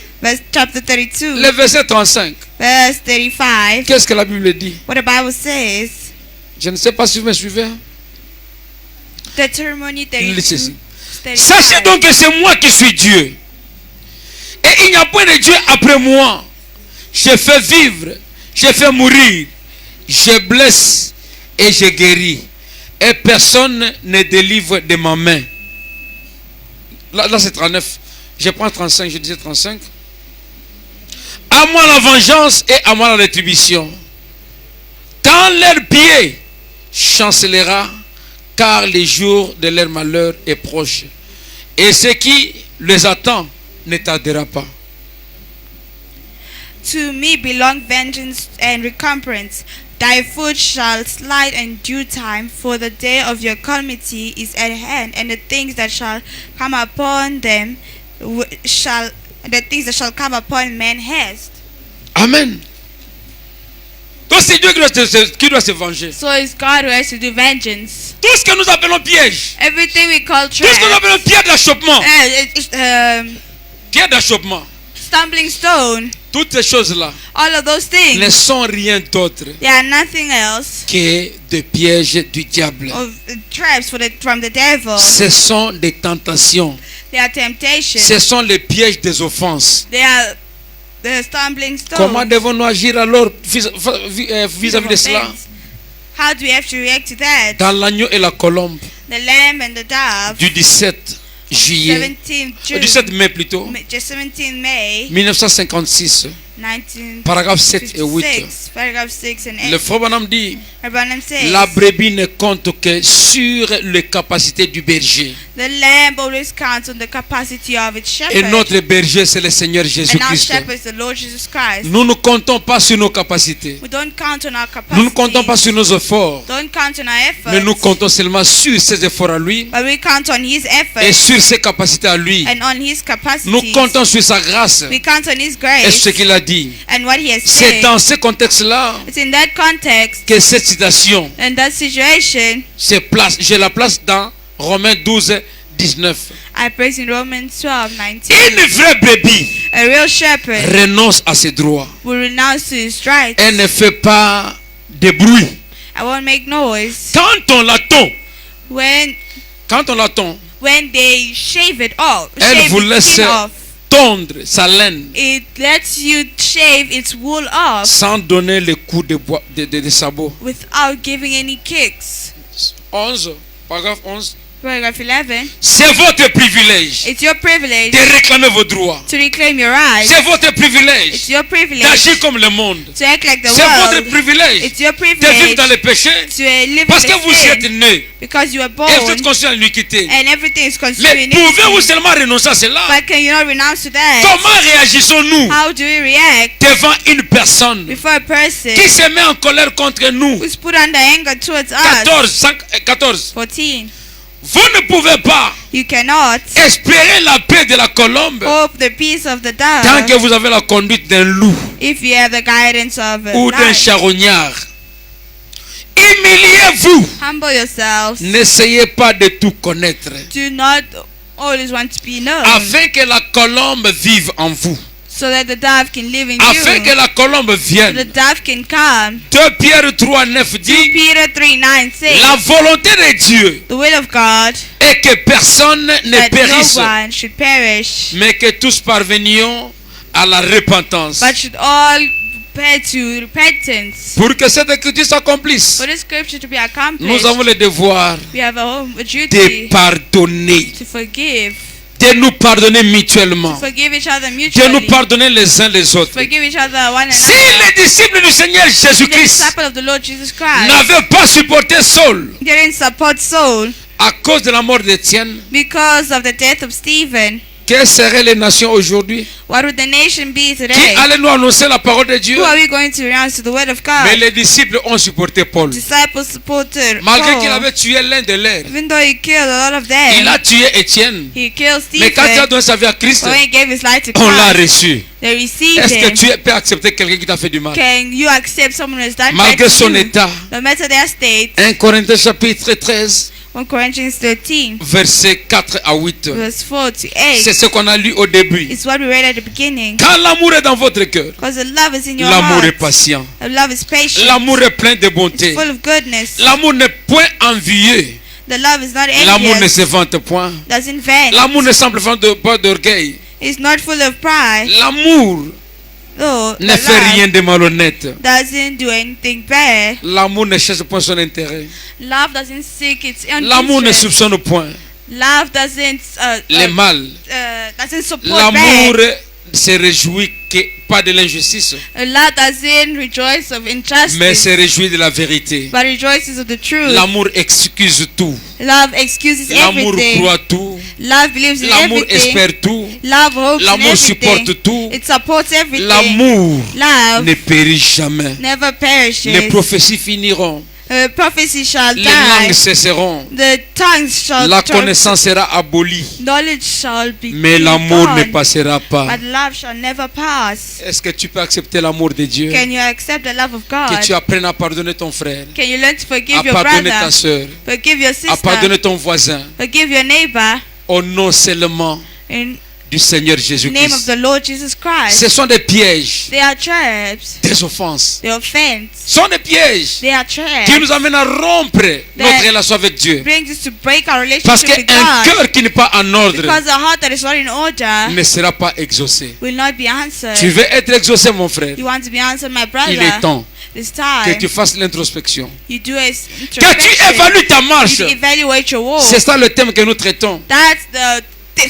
chapter 32,
le verset 35.
verse 35.
Qu'est-ce que la Bible dit?
What the Bible says,
Je ne sais pas si vous me suivez.
Deuteronomy 32,
Lisez ceci.
35.
Sachez donc que c'est moi qui suis Dieu. Et il n'y a point de Dieu après moi. Je fais vivre, je fais mourir, je blesse et je guéris. Et personne ne délivre de ma main. Là c'est 39. Je prends 35, je disais 35. À moi la vengeance et à moi la rétribution. Quand leur pied chancellera, car le jour de leur malheur est proche. Et ce qui les attend ne tardera pas.
To me belong vengeance and recompense. Thy foot shall slide in due time, for the day of your calamity is at hand, and the things that shall come upon them shall come upon men haste.
Amen. Donc c'est Dieu qui doit se venger.
So it's God who has to do vengeance.
Tout ce que nous appelons piège,
Everything we call
tout ce que nous
trap,
appelons pierre d'achoppement, pierre d'achoppement,
stumbling stone,
toutes ces choses-là
all of those
ne
things,
sont rien d'autre
they are nothing else
que des pièges du diable.
of traps from the devil.
Ce sont des tentations.
They are temptations.
Ce sont les pièges des offenses.
They are the stumbling stones.
Comment devons-nous agir alors vis-à-vis de cela?
How do we have to react to that?
Dans l'agneau et la colombe
The lamb and the dove.
du 17 juillet,
17 June.
17 mai plutôt,
Just 17 May
1956,
1956.
paragraphe 7 et 8.
Paragraph 6 and 8.
Le frère Branham dit,
Branham says,
la brebis ne compte que sur les capacités du berger.
the lamb always counts on the capacity of its shepherd.
Et notre berger, c'est le Seigneur
And our
Jésus-Christ.
shepherd is the Lord Jesus Christ.
Nous ne comptons pas sur nos capacités.
We don't count on our capacity.
Nous ne comptons pas sur nos efforts.
Don't count on our efforts.
Mais nous comptons seulement sur ses efforts à lui
But we count on His efforts
et sur ses capacités à lui.
and on His capacity.
Nous comptons sur sa grâce
We count on His
et
grace
ce qu'il a dit.
and what He has
C'est
said.
dans ce contexte-là
It's in that context
que cette citation
and that situation
je la place dans Romains 12, 19.
I praise in Romans 12:19.
Une vraie brebis
A real shepherd
renonce à ses droits.
will renounce to his rights.
Elle ne fait pas de bruit.
I won't make noise.
Quand on l'attend,
When they shave it off,
elle
shave
vous
the
laisse
skin off,
tondre sa laine
it lets you shave its wool off
sans donner le coup de sabot.
without giving any kicks.
11, paragraphe 11.
Paragraph 11.
C'est votre privilège
It's your privilege
de réclamer vos droits.
to reclaim your rights.
C'est votre privilège
It's your privilege
d'agir comme le monde.
to act like the
C'est votre
world.
privilège
It's your
de vivre
privilege
dans le péché
to live
parce que
in
vous
the
êtes
sin
nés
because you were
et vous
born
êtes conscient de l'iniquité.
and everything is
Mais
consumed.
pouvez-vous seulement renoncer à cela?
But can you not renounce to that?
Comment réagissons-nous
How do we react
devant une personne
before a person
qui se met en colère contre nous?
who's put under anger towards us?
14.
14.
Vous ne pouvez pas
You cannot
espérer la paix de la colombe
hope the peace of the
tant que
dove
vous avez la conduite d'un loup
if you have the guidance of a
ou d'un
lion.
charognard. Humiliez-vous.
Humble yourselves.
N'essayez pas de tout connaître
Do not always want to be known,
afin que la colombe vive en vous.
so that the dove can live in
Afin que
you.
la colombe
The
vienne.
dove can come.
2 Pierre 3, 9
2
dit:
Peter 3:9 says,
la volonté de Dieu
the will of God
est que personne ne
that
périsse,
no one should perish,
mais que tous parvenions à la repentance.
but should all prepare to repentance.
Pour que cette écriture s'accomplisse,
For this scripture to be
nous
accomplished,
avons le devoir
we have a
de
duty
pardonner,
to forgive.
de nous pardonner mutuellement,
Forgive each other
de nous
mutually.
pardonner les uns les autres.
Forgive each other one
Si
another.
les disciples du Seigneur
The
Jésus-Christ
disciple of the Lord Jesus Christ
n'avaient pas supporté Saul
didn't support Saul
à cause de la mort d'Étienne,
because of the death of Stephen.
quelles seraient les nations aujourd'hui?
What would the nation be
Qui
today?
allait nous annoncer la parole de Dieu?
Who are we going to renounce to the word of
Mais
God?
les disciples ont supporté Paul.
Disciples supported
Malgré qu'il
Paul.
avait tué l'un de leurs,
Even though he killed a lot of
il a
them,
tué Étienne.
he killed
Mais quand il a
Stephen.
donné sa vie à Christ,
But when he gave his life to
on l'a
Christ,
reçu.
they received
Est-ce que
him.
tu peux accepter quelqu'un qui t'a fait du mal?
Can you accept someone who has done bad
Malgré
to
son
you?
état.
No matter their state.
1 Corinthiens chapitre 13,
1 Corinthians 13,
versets 4 à 8.
verse 4 to 8.
C'est ce qu'on a lu au début.
It's what we read at the beginning.
Quand l'amour est dans votre cœur,
Because the love is in your
l'amour est
heart.
patient.
The love is patient.
L'amour est plein de
It's
bonté.
full of goodness.
L'amour n'est point envieux.
The love is not
L'amour ne
envious.
se vante point.
Doesn't vent.
L'amour ne semble pas d'orgueil.
It's not full of pride.
L'amour
No, the
ne fait
love
rien de malhonnête.
doesn't do anything bad.
L'amour ne cherche point son intérêt.
Love doesn't seek its own
L'amour ne
interest.
soupçonne point
Love doesn't
le mal.
doesn't support
L'amour
bad.
se réjouit pas de l'injustice,
Love doesn't rejoice of
mais
injustice,
se réjouit de la vérité.
but rejoices of the truth.
L'amour excuse tout.
Love excuses
L'amour
everything.
croit tout.
Love believes in
L'amour
everything.
espère tout.
Love hopes in
L'amour supporte
everything.
tout.
It supports everything.
L'amour
Love
ne périt jamais.
never perishes.
Les prophéties finiront.
Prophecy shall
Les
die.
langues cesseront.
The tongues shall
La
turn-
connaissance sera abolie.
Knowledge shall be
Mais l'amour
gone,
ne passera pas.
but love shall never pass.
Est-ce que tu peux accepter l'amour de Dieu?
Can you accept the love of
Que
God?
tu apprennes à pardonner ton frère,
Can you learn to forgive
à
your
pardonner
brother?
ta soeur,
Forgive your
à
sister.
pardonner ton voisin,
Forgive your neighbor.
au nom seulement
In
du Seigneur
the name of
Jésus-Christ.
the Lord Jesus Christ.
Ce sont des pièges,
They are traps.
des offenses.
They offense.
Ce sont des pièges
They are
qui
traps.
nous amènent à rompre notre relation avec Dieu.
Brings us to break our
Parce
relationship with
qu'un
God.
cœur qui n'est pas en ordre
Because a heart that is not in order
ne sera pas exaucé.
will not be answered.
Tu veux être exaucé, mon frère?
You want to be answered, my brother.
Il est temps
It's
que
time
tu fasses l'introspection.
you do a
Que tu
introspection.
évalues ta marche.
You evaluate your walk.
C'est ça le thème que nous traitons.
That's the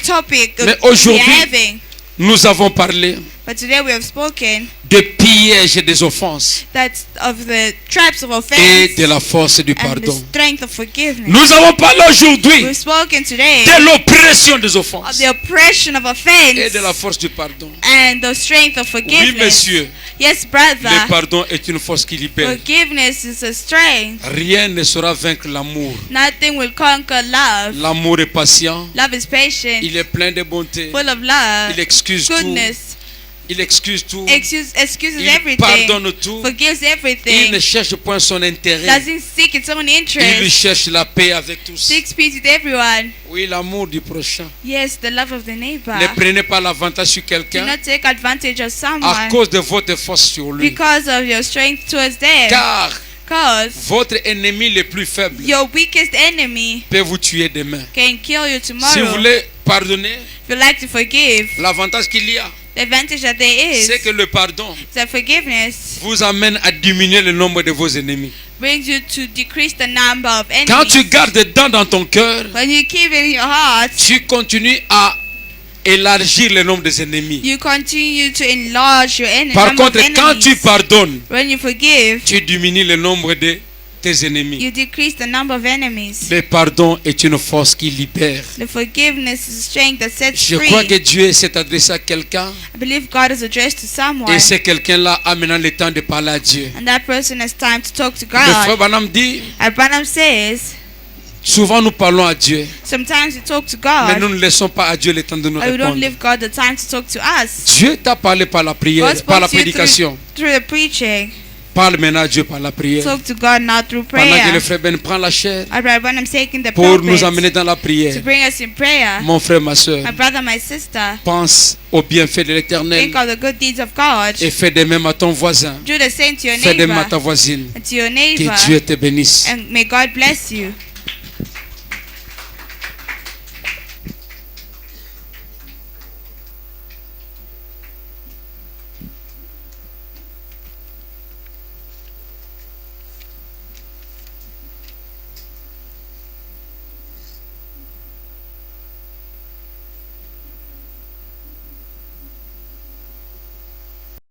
topic
Mais
we're
aujourd'hui,
having.
nous avons parlé
But today we have spoken
de pièges et des offenses
that of the traps of
et
offense
de la force du
and the
pardon.
strength of forgiveness.
Nous avons parlé aujourd'hui
We've spoken today
de l'oppression des
of
offenses
the oppression of offense
et de la force du pardon.
and the strength of
Oui,
forgiveness.
monsieur,
Yes,
le
brother.
pardon est une force qui libère.
Forgiveness is a strength.
Rien ne saura vaincre l'amour.
Nothing will conquer love.
L'amour est patient,
Love is patient,
il est plein de bonté,
full of love,
il excuse tout,
goodness,
Il excuse tout.
Excuses
Il
everything.
pardonne tout.
Forgives
Il
everything.
ne cherche point son intérêt.
Doesn't seek its own
Il lui
interest.
cherche la paix avec tous.
Seeks peace with everyone.
Oui, l'amour du prochain.
Yes, the love of the neighbor.
Ne prenez pas l'avantage sur
Do
quelqu'un
not take advantage of
à
someone
cause de votre force sur lui.
because of your strength towards them.
Car
Because
votre ennemi le plus faible
your weakest enemy
peut vous tuer demain.
can kill you
Si vous
tomorrow.
voulez pardonner,
If you like to forgive,
l'avantage qu'il y a,
the advantage that there is
c'est que le pardon
that forgiveness
vous amène à diminuer le nombre de vos ennemis.
brings you to decrease the number of
Quand tu
enemies.
gardes dedans dans ton cœur,
When you keep it in your heart,
tu continues à élargir le nombre des ennemis.
you continue to enlarge your
Par
number of
contre, quand tu
enemies.
pardonnes,
When you forgive,
tu diminues le nombre de tes ennemis.
you decrease the number of enemies.
Le pardon est une force qui libère.
The forgiveness is strength that sets
Je
free.
crois que Dieu s'est adressé à quelqu'un
I believe God is addressed to someone,
et c'est quelqu'un-là a maintenant le temps de parler à Dieu.
and that person has time to talk to
Le frère
God.
Branham dit,
Branham says,
souvent nous parlons à Dieu,
sometimes we talk to
mais nous
God,
ne laissons pas à Dieu le temps de nous
but we don't
répondre.
give God the time to talk to us.
Dieu t'a parlé par la prière,
God
par la
spoke to you
prédication.
through the preaching.
Parle maintenant à Dieu par la prière.
Talk to God now through
Pendant que le
prayer.
frère Ben prend la chair
Branham taking the
pour nous
pulpit
amener dans la
to
prière.
bring us in prayer.
Mon frère, ma soeur,
My brother, my sister,
pense aux bienfaits de l'Éternel
think of the good deeds of God.
et fais de même à ton voisin.
Do the same to your
Fais de même à
neighbor
ta voisine.
and to your
Que
neighbor.
Dieu te bénisse.
And may God bless you.